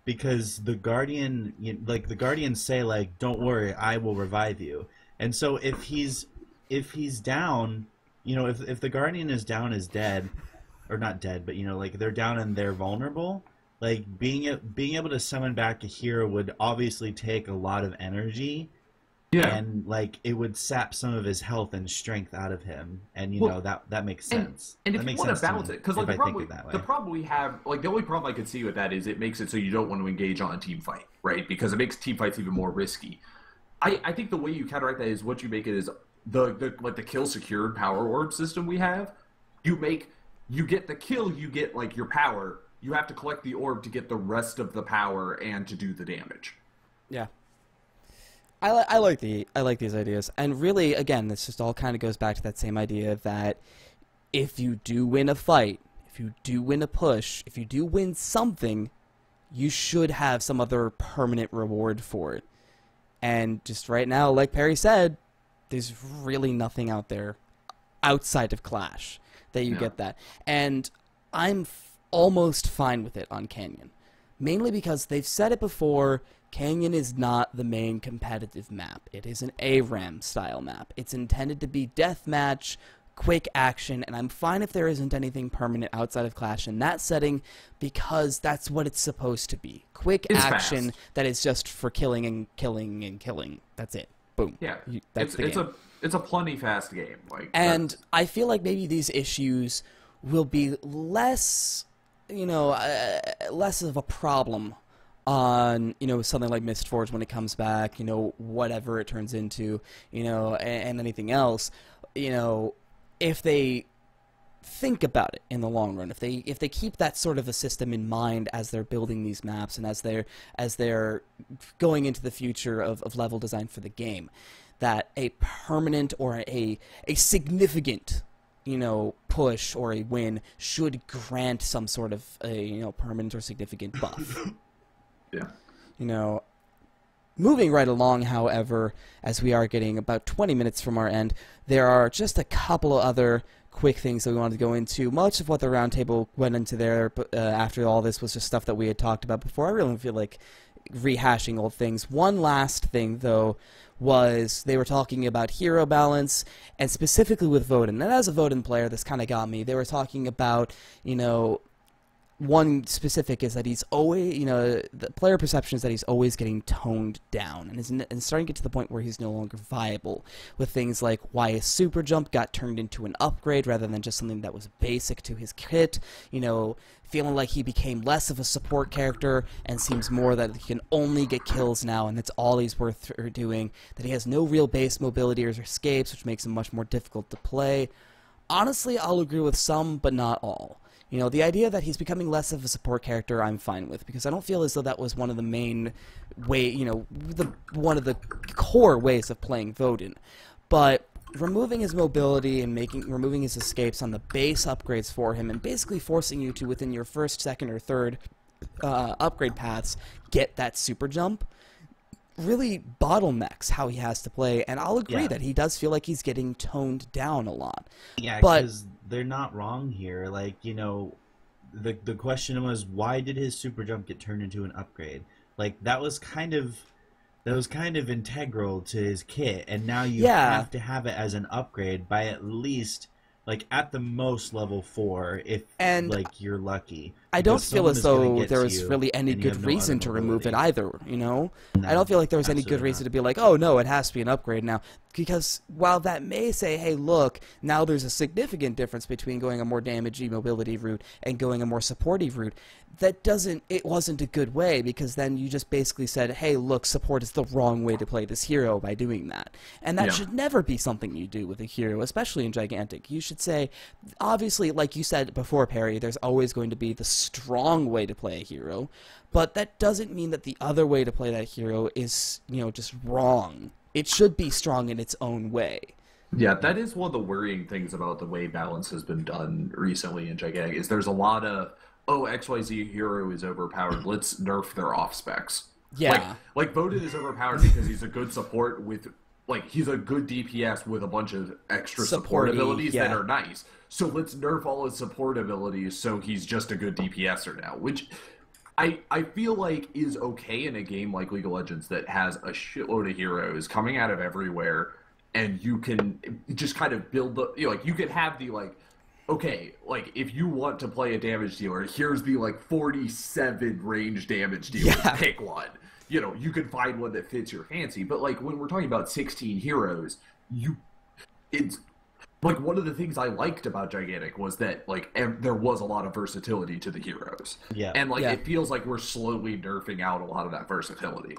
because the Guardian, the Guardians say like, "Don't worry, I will revive you," and so if he's down, you know, if the Guardian is down, is dead, or not dead, but you know, like they're down and they're vulnerable. Like being able to summon back a hero would obviously take a lot of energy, and like it would sap some of his health and strength out of him, and you know that makes sense. And that if you makes want to sense balance me it, because like the problem we have, like the only problem I could see with that is it makes it so you don't want to engage on a team fight, right? Because it makes team fights even more risky. I think the way you counteract that is what you make it is the kill secured power orb system we have. You get the kill, you get like your power. You have to collect the orb to get the rest of the power and to do the damage. Yeah. I like these ideas, and really, again, this just all kind of goes back to that same idea that if you do win a fight, if you do win a push, if you do win something, you should have some other permanent reward for it. And just right now, like Perry said, there's really nothing out there outside of Clash that you get that, and I'm almost fine with it on Canyon. Mainly because they've said it before, Canyon is not the main competitive map. It is an ARAM style map. It's intended to be deathmatch, quick action, and I'm fine if there isn't anything permanent outside of Clash in that setting, because that's what it's supposed to be. Quick action fast. that is just for killing and killing and killing. That's it. Boom. Yeah, That's the game. It's a plenty fast game. Like, and I feel like maybe these issues will be less, you know, less of a problem on, you know, something like Mistforge when it comes back, you know, whatever it turns into, you know, and anything else, you know, if they think about it in the long run, if they keep that sort of a system in mind as they're building these maps and as they're going into the future of level design for the game, that a permanent or a significant, you know, push or a win should grant some sort of a, you know, permanent or significant buff. Yeah. You know, moving right along, however, as we are getting about 20 minutes from our end, there are just a couple of other quick things that we wanted to go into. Much of what the roundtable went into there after all this was just stuff that we had talked about before. I really don't feel like rehashing old things. One last thing, though, was they were talking about hero balance, and specifically with Voden. And as a Voden player, this kind of got me. They were talking about, one specific is that he's always, the player perception is that he's always getting toned down and starting to get to the point where he's no longer viable, with things like why his super jump got turned into an upgrade rather than just something that was basic to his kit, feeling like he became less of a support character and seems more that he can only get kills now and that's all he's worth doing, that he has no real base mobility or escapes, which makes him much more difficult to play. Honestly, I'll agree with some, but not all. The idea that he's becoming less of a support character, I'm fine with, because I don't feel as though that was one of the main one of the core ways of playing Voden. But removing his mobility and removing his escapes on the base upgrades for him, and basically forcing you to, within your first, second, or third upgrade paths, get that super jump, really bottlenecks how he has to play, and I'll agree that he does feel like he's getting toned down a lot. Yeah, but because they're not wrong here. Like, the question was, why did his super jump get turned into an upgrade? Like, that was kind of integral to his kit, and now you have to have it as an upgrade by at least, like, at the most level 4, if you're lucky. I don't feel as though there was really any good reason to remove it either, No, I don't feel like there was any good reason to be like, oh no, it has to be an upgrade now. Because while that may say, hey look, now there's a significant difference between going a more damagey mobility route and going a more supporty route, it wasn't a good way, because then you just basically said, hey look, support is the wrong way to play this hero by doing that. And that should never be something you do with a hero, especially in Gigantic. You should say, obviously, like you said before, Perry, there's always going to be the strong way to play a hero, but that doesn't mean that the other way to play that hero is, just wrong. It should be strong in its own way. Yeah, that is one of the worrying things about the way balance has been done recently in Gigantic, is there's a lot of, XYZ hero is overpowered, let's nerf their off specs. Yeah. Like Voden is overpowered because he's a good support with, he's a good DPS with a bunch of extra support abilities that are nice. So let's nerf all his support abilities so he's just a good DPSer now, which I feel like is okay in a game like League of Legends that has a shitload of heroes coming out of everywhere, and you can just kind of build the, you could have the, if you want to play a damage dealer, here's the, 47 range damage dealer, pick one. You can find one that fits your fancy, but, when we're talking about 16 heroes, it's... one of the things I liked about Gigantic was that, there was a lot of versatility to the heroes. Yeah. And, it feels like we're slowly nerfing out a lot of that versatility.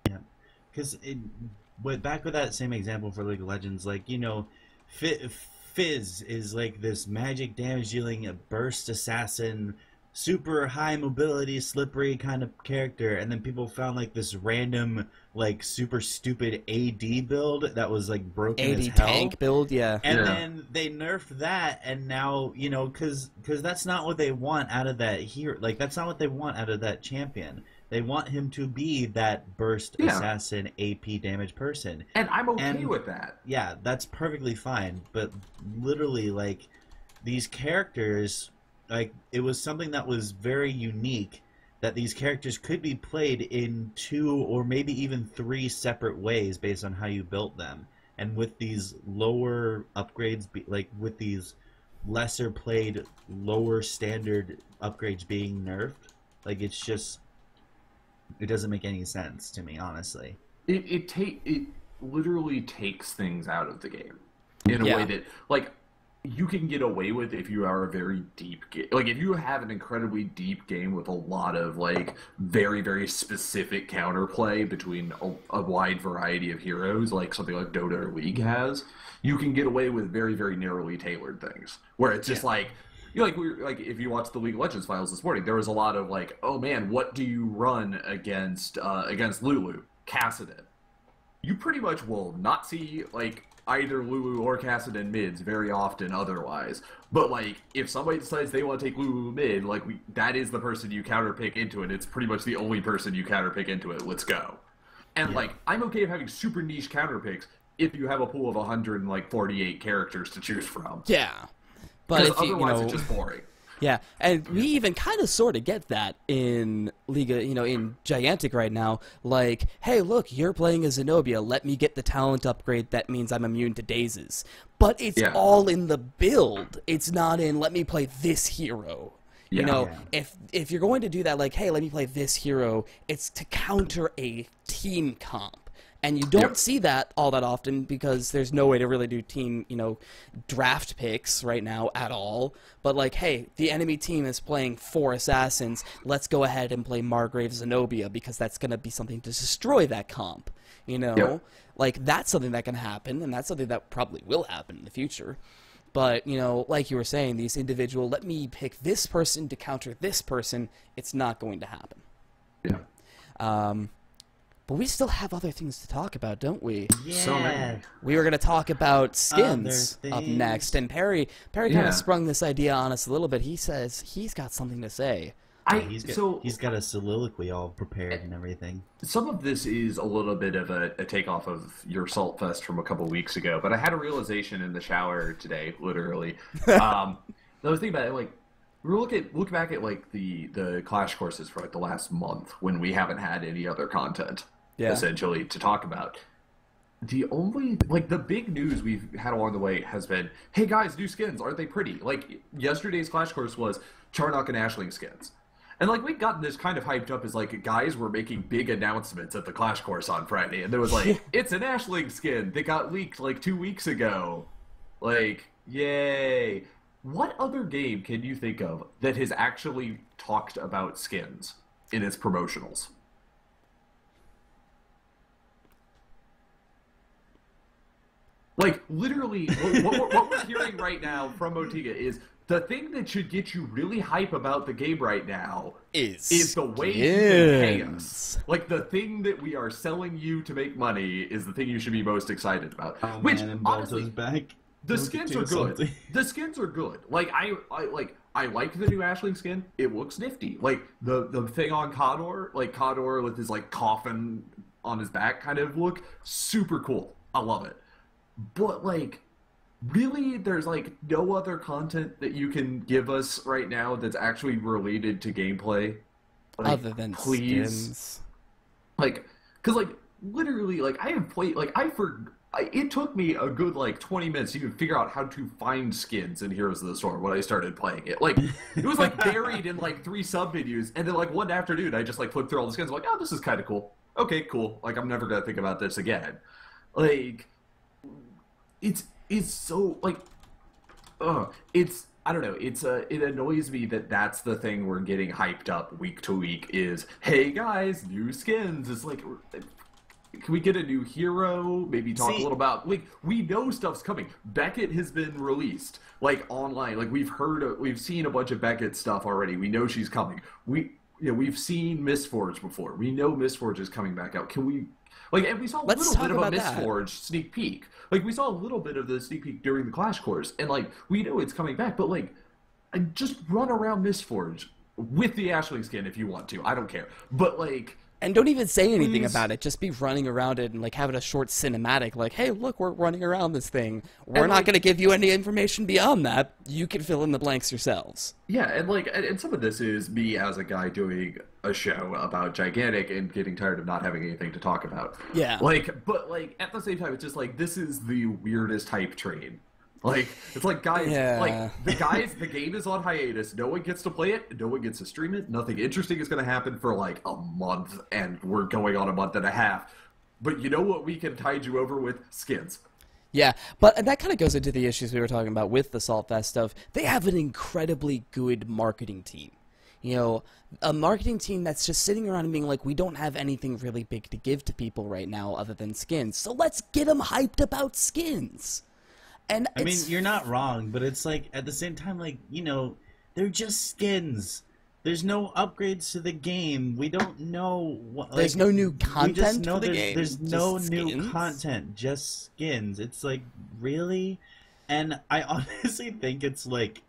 Yeah. Because, back with that same example for League of Legends, Fizz is, this magic damage dealing, burst assassin, super high mobility, slippery kind of character, and then people found this random super stupid AD build that was broken AD as hell. Tank build, yeah. And then they nerfed that, and now because that's not what they want out of that hero. That's not what they want out of that champion. They want him to be that burst assassin AP damage person, and I'm okay with that. Yeah, that's perfectly fine. But literally, these characters. It was something that was very unique, that these characters could be played in 2 or maybe even 3 separate ways based on how you built them. And with these lower upgrades, with these lesser played, lower standard upgrades being nerfed, it's just, it doesn't make any sense to me, honestly. It literally takes things out of the game in a way that, you can get away with if you are a very deep game. If you have an incredibly deep game with a lot of, very, very specific counterplay between a wide variety of heroes, something like Dota or League has, you can get away with very, very narrowly tailored things. Where it's just if you watch the League of Legends finals this morning, there was a lot of, oh man, what do you run against Lulu? Kassadin. You pretty much will not see, either Lulu or Kassadin mids very often otherwise. But, if somebody decides they want to take Lulu mid, that is the person you counterpick into it. It's pretty much the only person you counterpick into it. Let's go. And, I'm okay with having super niche counterpicks if you have a pool of 148 characters to choose from. Yeah. But Because if you, otherwise you know, it's just boring. yeah, and we even kind of sort of get that in Liga, in Gigantic right now. Like, hey, look, you're playing as Zenobia. Let me get the talent upgrade. That means I'm immune to dazes. But it's all in the build. It's not in let me play this hero. If you're going to do that, like, hey, let me play this hero, it's to counter a team comp. And you don't see that all that often because there's no way to really do team, draft picks right now at all. But like, hey, the enemy team is playing 4 assassins. Let's go ahead and play Margrave Zenobia because that's going to be something to destroy that comp. Like that's something that can happen, and that's something that probably will happen in the future. But, like you were saying, these individual, let me pick this person to counter this person, it's not going to happen. Yeah. But we still have other things to talk about, don't we? Yeah. So many. We were going to talk about skins up things. next, and Perry kind of sprung this idea on us a little bit. He says he's got something to say. He's got a soliloquy all prepared and everything. Some of this is a little bit of a takeoff of your Salt Fest from a couple weeks ago, but I had a realization in the shower today, literally. I was thinking about it, like, look back at like the Clash courses for like the last month when we haven't had any other content essentially to talk about. The only the big news we've had along the way has been, hey guys, new skins, aren't they pretty? Like yesterday's Clash course was Charnock and Ashling skins. And like we'd gotten this kind of hyped up as like guys were making big announcements at the Clash course on Friday, and there was like, it's an Ashling skin that got leaked like 2 weeks ago. Like, yay. What other game can you think of that has actually talked about skins in its promotionals? Like, literally, what we're hearing right now from Motiga is the thing that should get you really hype about the game right now is the way you can pay us. Like, the thing that we are selling you to make money is the thing you should be most excited about. Oh, Which, man, and honestly, Balto's back. the skins are good. The skins are good. Like, I like the new Ashling skin. It looks nifty. Like, the thing on Kador, like, Kador with his, like, coffin on his back kind of look, super cool. I love it. But, like, really, there's, like, no other content that you can give us right now that's actually related to gameplay? Like, Other than skins. Like, because, like, literally, like, I have played, like, it took me a good, like, 20 minutes to even figure out how to find skins in Heroes of the Storm when I started playing it. Like, it was, like, buried in, like, 3 sub-menus, and then, like, one afternoon, I just, like, flipped through all the skins, I'm like, oh, this is kind of cool. Okay, cool. Like, I'm never gonna think about this again. Like, it's so, like, I don't know, it annoys me that that's the thing we're getting hyped up week to week is, hey guys, new skins. It's like, can we get a new hero? Maybe talk a little about, like, we know stuff's coming. Beckett has been released, like, online. Like, we've seen a bunch of Beckett stuff already. We know she's coming. We've seen Mistforge before. We know Mistforge is coming back out. Can we, like, and we saw a little bit of a Mistforge sneak peek. Like, we saw a little bit of the sneak peek during the Clash course, and, like, we know it's coming back, but, like, just run around Mistforge with the Ashling skin if you want to. I don't care. But, like... And don't even say anything about it. Just be running around it and, like, having a short cinematic, like, hey, look, we're running around this thing. We're not going to give you any information beyond that. You can fill in the blanks yourselves. Yeah, and, like, and some of this is me as a guy doing a show about Gigantic and getting tired of not having anything to talk about. Yeah. Like, but, like, at the same time, it's just, like, this is the weirdest hype train. Like, it's like, guys, the game is on hiatus. No one gets to play it. No one gets to stream it. Nothing interesting is going to happen for, like, a month, and we're going on a month and a half. But you know what we can tide you over with? Skins. Yeah, but that kind of goes into the issues we were talking about with the Saltfest stuff. They have an incredibly good marketing team. A marketing team that's just sitting around and being like, we don't have anything really big to give to people right now other than skins. So let's get them hyped about skins. And I mean, you're not wrong, but it's like, at the same time, like, they're just skins. There's no upgrades to the game. We don't know what. Like, there's no new content. We just know for the game. There's no new skins. content, just skins. It's like, really? And I honestly think it's like,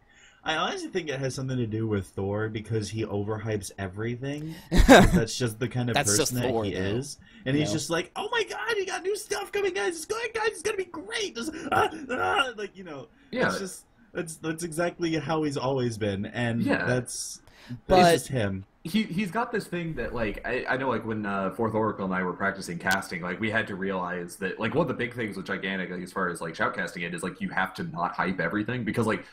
I honestly think it has something to do with Thor because he overhypes everything. That's just the kind of That's just person that Thor, he though. is, and he's just like, "Oh my god, he got new stuff coming, guys! It's gonna be great!" Just, like Yeah. it's just that's exactly how he's always been, and Yeah. that's But- just him. He's got this thing that like I know like when Fourth Oracle and I were practicing casting, like we had to realize that like one of the big things with Gigantic, like, as far as like shoutcasting it, is like you have to not hype everything, because like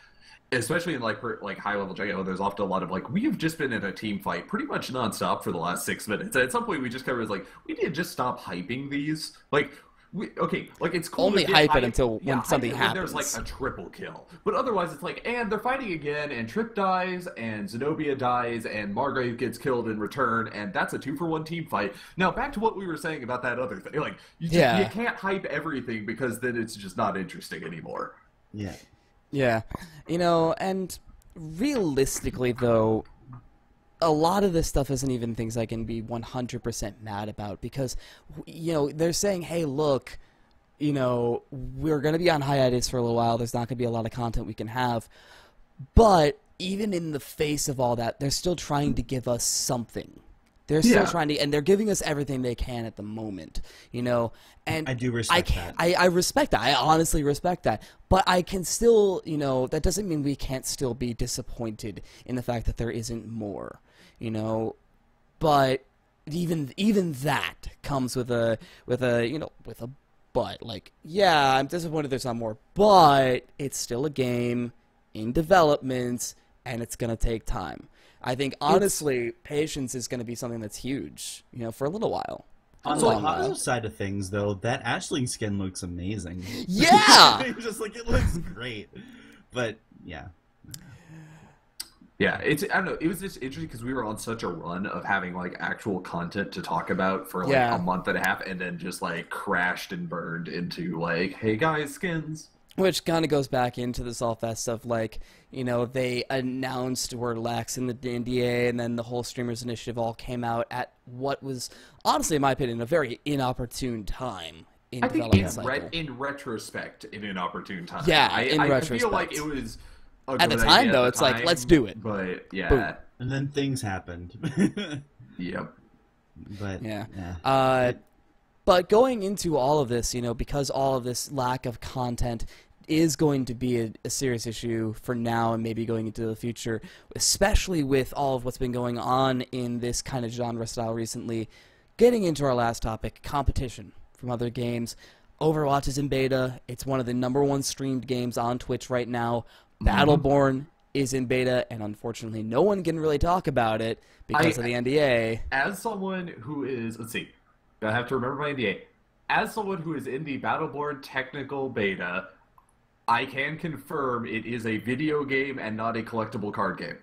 especially in like high level Gigantic, there's often a lot of like, we've just been in a team fight pretty much nonstop for the last 6 minutes. And at some point we just kind of was like, we need to just stop hyping these. Like like it's cool Only to get hype it hype until when hype something it when there's happens. like a triple kill. But otherwise it's like, and they're fighting again, and Trip dies, and Zenobia dies, and Margrave gets killed in return, and that's a 2-for-1 team fight. Now back to what we were saying about that other thing. Like you can't hype everything, because then it's just not interesting anymore. Yeah. Yeah, and realistically, though, a lot of this stuff isn't even things I can be 100% mad about, because, they're saying, hey, look, we're going to be on hiatus for a little while, there's not going to be a lot of content we can have, but even in the face of all that, they're still trying to give us something. They're still trying to, and they're giving us everything they can at the moment, and I do respect that. I respect that. I honestly respect that. But I can still, that doesn't mean we can't still be disappointed in the fact that there isn't more, But even that comes with a but. Like, yeah, I'm disappointed there's not more, but it's still a game in development, and it's gonna take time. I think, honestly, patience is going to be something that's huge, for a little while. On A the long while. positive side of things, though, that Ashling skin looks amazing. Yeah! It's just like, it looks great. But, yeah. Yeah, I don't know. It was just interesting because we were on such a run of having like actual content to talk about for like a month and a half, and then just like crashed and burned into like, hey guys, skins. Which kind of goes back into this all fast stuff, like, they announced we're laxing the NDA, and then the whole Streamers Initiative all came out at what was, honestly, in my opinion, a very inopportune time in development cycle. In retrospect, in an opportune time. Yeah, I feel like it was a at the good time, idea though, at it's the like, time, let's do it. But, yeah. Boom. And then things happened. Yep. But, yeah. But going into all of this, because all of this lack of content is going to be a serious issue for now and maybe going into the future, especially with all of what's been going on in this kind of genre style recently. Getting into our last topic, competition from other games. Overwatch is in beta. It's one of the #1 streamed games on Twitch right now. Battleborn is in beta, and unfortunately no one can really talk about it because of the NDA. As someone who is, let's see, I have to remember my NDA. As someone who is in the Battleborn technical beta, I can confirm it is a video game and not a collectible card game.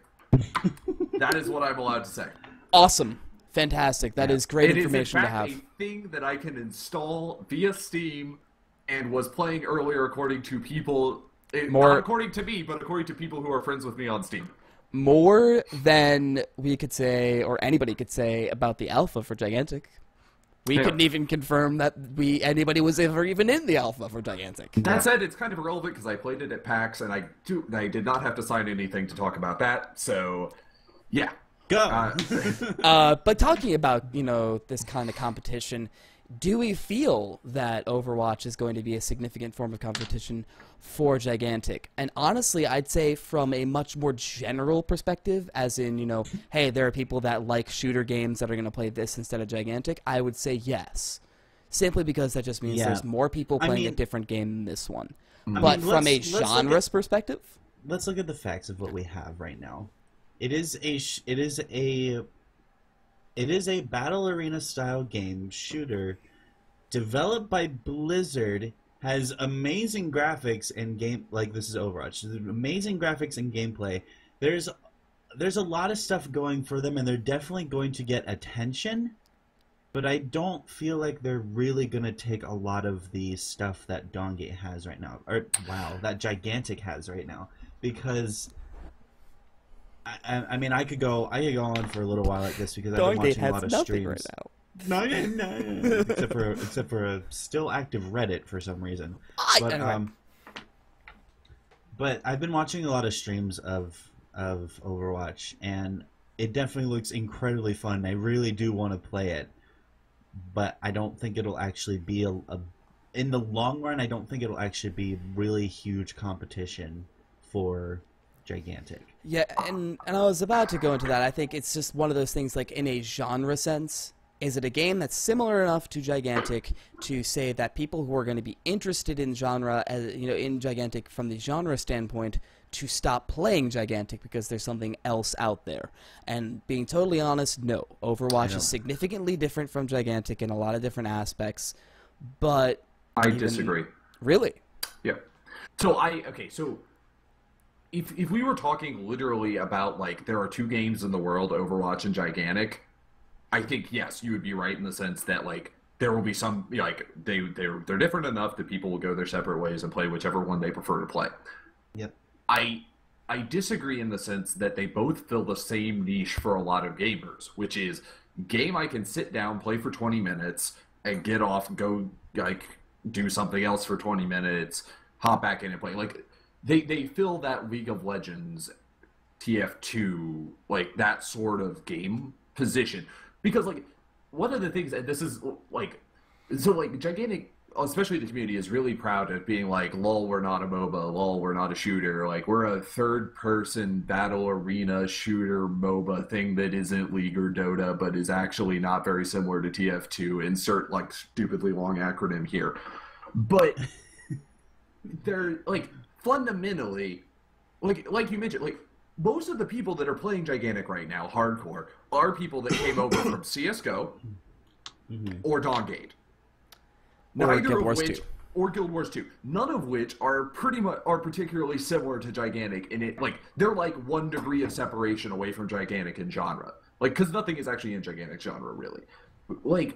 That is what I'm allowed to say. Awesome. Fantastic. That is great information to have. It is, in fact, a thing that I can install via Steam and was playing earlier according to people, not according to me, but according to people who are friends with me on Steam. More than we could say, or anybody could say, about the alpha for Gigantic. We couldn't even confirm that anybody was ever even in the alpha for Gigantic. That said, it's kind of irrelevant because I played it at PAX, and I did not have to sign anything to talk about that. So, yeah. Go! But talking about, this kind of competition, do we feel that Overwatch is going to be a significant form of competition for Gigantic? And honestly, I'd say from a much more general perspective, as in, hey, there are people that like shooter games that are going to play this instead of Gigantic, I would say yes. Simply because that just means there's more people playing a different game than this one. But from a genre's perspective? Let's look at the facts of what we have right now. It is a battle arena style game shooter developed by Blizzard, has amazing graphics and this is Overwatch. There's amazing graphics and gameplay. There's a lot of stuff going for them, and they're definitely going to get attention, but I don't feel like they're really going to take a lot of the stuff that Dawngate has right now, that Gigantic has right now, because I mean, I could go on for a little while like this because I've been watching a lot of streams right now. No, except for a still active Reddit for some reason. But I've been watching a lot of streams of Overwatch, and it definitely looks incredibly fun. I really do want to play it, but I don't think it'll actually be a in the long run. I don't think it'll actually be really huge competition for Gigantic. Yeah, and I was about to go into that. I think it's just one of those things, like, in a genre sense. Is it a game that's similar enough to Gigantic to say that people who are going to be interested in genre, as you know, in Gigantic from the genre standpoint, to stop playing Gigantic because there's something else out there? And being totally honest, no. Overwatch is significantly different from Gigantic in a lot of different aspects, but I disagree. Really? Yeah. So if we were talking literally about, like, there are two games in the world, Overwatch and Gigantic, I think, yes, you would be right in the sense that, like, there will be some, like, they're different enough that people will go their separate ways and play whichever one they prefer to play. Yep. I disagree in the sense that they both fill the same niche for a lot of gamers, which is game I can sit down, play for 20 minutes, and get off, go, like, do something else for 20 minutes, hop back in and play. Like, they fill that League of Legends, TF2, like, that sort of game position. Because, like, one of the things, and this is, like, so, like, Gigantic, especially the community, is really proud of being like, lol, we're not a MOBA, lol, we're not a shooter, like, we're a third-person battle arena shooter MOBA thing that isn't League or Dota, but is actually not very similar to TF2, insert, like, stupidly long acronym here. But they're, like, fundamentally, like you mentioned, like, most of the people that are playing Gigantic right now, hardcore, are people that came over from CSGO or Dawngate. Or Guild Wars 2. Or Guild Wars 2. None of which are particularly similar to Gigantic in it. Like, they're like 1 degree of separation away from Gigantic in genre. Like, because nothing is actually in Gigantic genre, really. Like,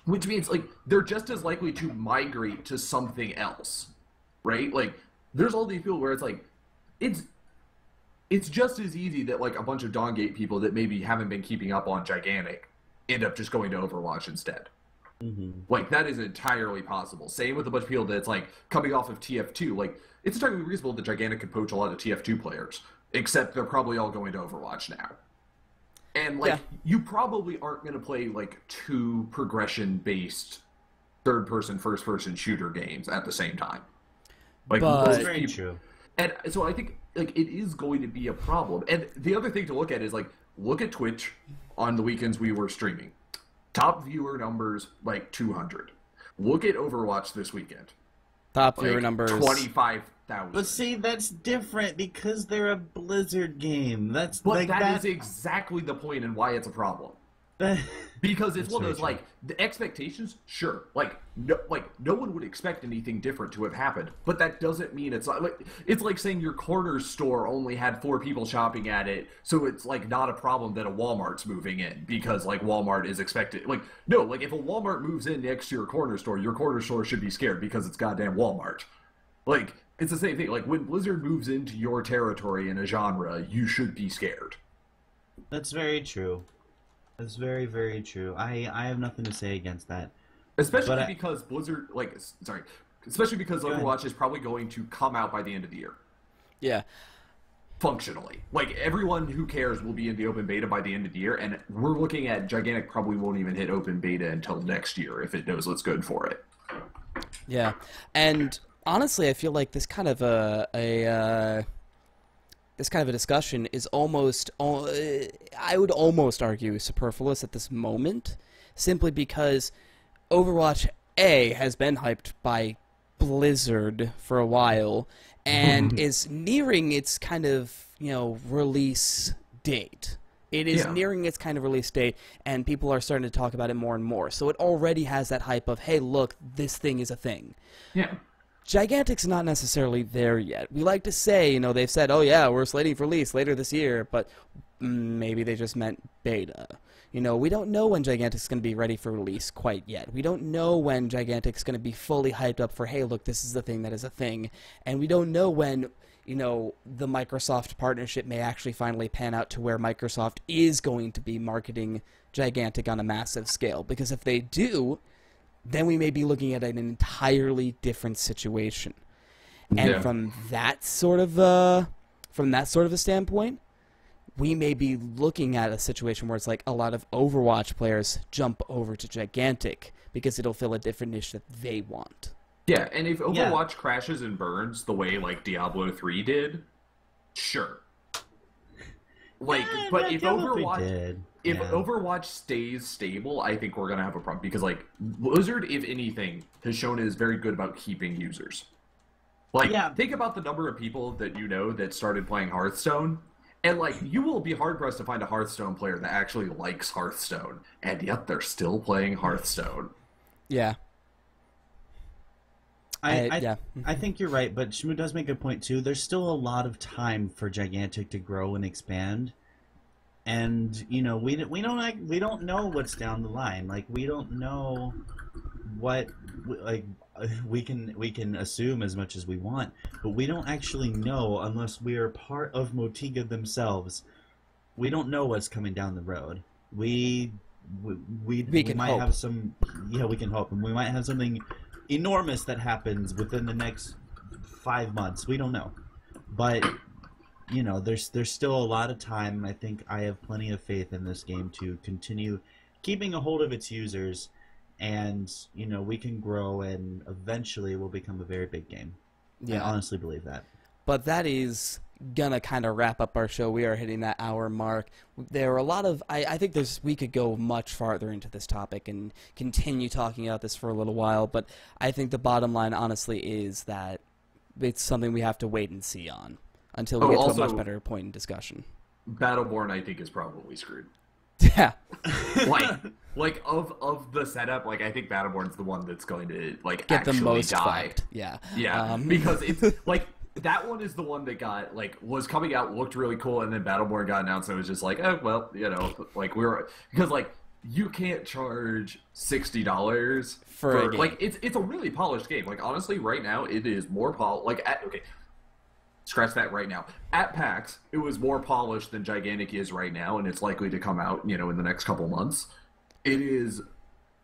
which means, like, they're just as likely to migrate to something else. Right? Like, there's all these people where it's like, it's just as easy that, like, a bunch of Dawngate people that maybe haven't been keeping up on Gigantic end up just going to Overwatch instead. Like, that is entirely possible. Same with a bunch of people that's, like, coming off of TF2. Like, it's entirely reasonable that Gigantic could poach a lot of TF2 players, except they're probably all going to Overwatch now. And, like, you probably aren't going to play, like, 2 progression-based third-person, first-person shooter games at the same time. Like, that's very true. And so I think, like, it is going to be a problem. And the other thing to look at is, like, look at Twitch on the weekends we were streaming. Top viewer numbers, like, 200. Look at Overwatch this weekend. Top viewer numbers 25,000. But see, that's different because they're a Blizzard game. That's but like that is exactly the point and why it's a problem. Because it's one of those, like, the expectations, sure, like no one would expect anything different to have happened, but that doesn't mean it's like saying your corner store only had 4 people shopping at it, so it's, like, not a problem that a Walmart's moving in because, like, Walmart is expected. Like, no, like, if a Walmart moves in next to your corner store should be scared because it's goddamn Walmart. Like, it's the same thing. Like, when Blizzard moves into your territory in a genre, you should be scared. That's very true. That's very, very true. I have nothing to say against that. Especially because Blizzard, especially because Overwatch is probably going to come out by the end of the year. Yeah. Functionally. Like, everyone who cares will be in the open beta by the end of the year, and we're looking at Gigantic probably won't even hit open beta until next year if it knows what's good for it. Yeah. And honestly, I feel like this kind of a discussion is almost, I would almost argue, superfluous at this moment, simply because Overwatch A has been hyped by Blizzard for a while and is nearing its kind of, release date. It is nearing its kind of release date, and people are starting to talk about it more and more. So it already has that hype of, hey, look, this thing is a thing. Yeah. Gigantic's not necessarily there yet. We like to say, they've said, oh yeah, we're slating for release later this year, but maybe they just meant beta. We don't know when Gigantic's going to be ready for release quite yet. We don't know when Gigantic's going to be fully hyped up for, hey, look, this is the thing that is a thing. And we don't know when, the Microsoft partnership may actually finally pan out to where Microsoft is going to be marketing Gigantic on a massive scale. Because if they do, then we may be looking at an entirely different situation. And Yeah. from that sort of a standpoint, we may be looking at a situation where it's like a lot of Overwatch players jump over to Gigantic because it'll fill a different niche that they want. Yeah, and if Overwatch crashes and burns the way like Diablo 3 did, sure. Like, but if Overwatch stays stable, I think we're gonna have a problem because like Blizzard, if anything, has shown is very good about keeping users. Like, think about the number of people that you know that started playing Hearthstone, and like you will be hard pressed to find a Hearthstone player that actually likes Hearthstone, and yet they're still playing Hearthstone. Yeah. I think you're right, but Shmoo does make a point too. There's still a lot of time for Gigantic to grow and expand, and you know we don't know what's down the line. Like we don't know what we can assume as much as we want, but we don't actually know unless we are part of Motiga themselves. We don't know what's coming down the road. We might hope. have some. Yeah, we can hope, and we might have something enormous that happens within the next 5 months. We don't know, but you know, there's still a lot of time. I think I have plenty of faith in this game to continue keeping a hold of its users, and you know, we can grow, and eventually we'll become a very big game. Yeah. I honestly believe that. But that is gonna kind of wrap up our show. We are hitting that hour mark. There are a lot of I think we could go much farther into this topic and continue talking about this for a little while, but I think the bottom line honestly is that it's something we have to wait and see on until we get to a much better point in discussion. Battleborn, I think, is probably screwed. Yeah. like of the setup, like I think Battleborn's the one that's going to like Get the actually most die. fucked. Yeah. Yeah, because it's like that one is the one that got like was coming out, looked really cool, and then Battleborn got announced, and it was just like, oh well, you know, like because like you can't charge $60 for a game. Like it's a really polished game. Like honestly, right now it is more polished. Like okay, scratch that right now. At PAX, it was more polished than Gigantic is right now, and it's likely to come out, you know, in the next couple months. It is.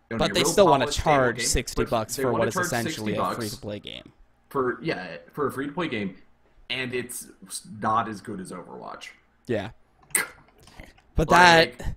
But they still want to charge $60 for what is essentially a free-to-play game. For a free-to-play game, and it's not as good as Overwatch. Yeah. But that... Like,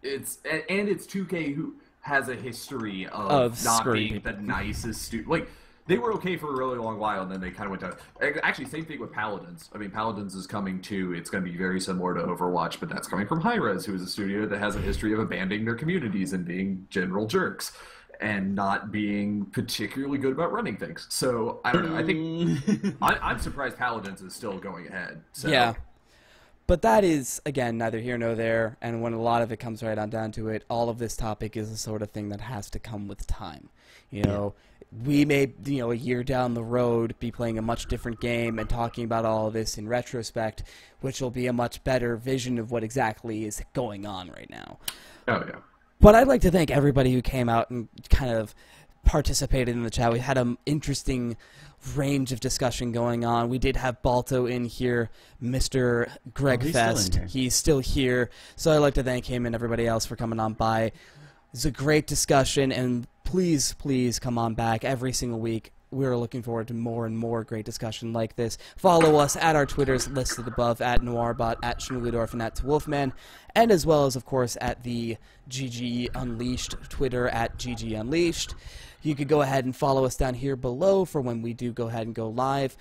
it's 2K, who has a history of not being people. the nicest like, they were okay for a really long while, and then they kind of went down. Actually, same thing with Paladins. I mean, Paladins is coming too. It's going to be very similar to Overwatch, but that's coming from Hi-Rez, who is a studio that has a history of abandoning their communities and being general jerks and not being particularly good about running things. So, I don't know. I think I'm surprised Paladins is still going ahead. So. Yeah. But that is, again, neither here nor there, and when a lot of it comes right on down to it, all of this topic is the sort of thing that has to come with time. You know, we may, you know, a year down the road be playing a much different game and talking about all of this in retrospect, which will be a much better vision of what exactly is going on right now. Oh, yeah. But I'd like to thank everybody who came out and kind of participated in the chat. We had an interesting range of discussion going on. We did have Balto in here, Mr. Greg Fest. He's still here. So I'd like to thank him and everybody else for coming on by. It's a great discussion, and please, please come on back every single week. We're looking forward to more and more great discussion like this. Follow us at our Twitters listed above, at Noirbot, at Schmoogledorf, and at Wolfman, and as well as, of course, at the GG Unleashed Twitter, at GG Unleashed. You could go ahead and follow us down here below for when we do go ahead and go live.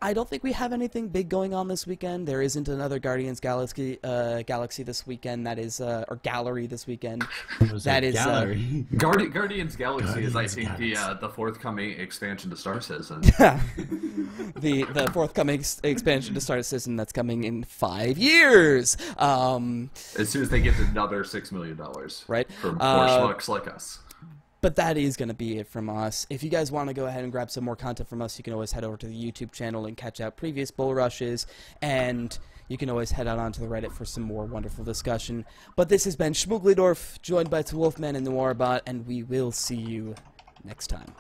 I don't think we have anything big going on this weekend. There isn't another Guardians Galaxy this weekend. That is, or Gallery this weekend. That is Gallery. Guardians Galaxy is, I think, the forthcoming expansion to Star Citizen. the forthcoming expansion to Star Citizen that's coming in 5 years. As soon as they get another $6 million, right? From poor schmucks like us. But that is going to be it from us. If you guys want to go ahead and grab some more content from us, you can always head over to the YouTube channel and catch out previous bull rushes, and you can always head out onto the Reddit for some more wonderful discussion. But this has been Schmoogledorf, joined by Wolfman and Noirbot, and we will see you next time.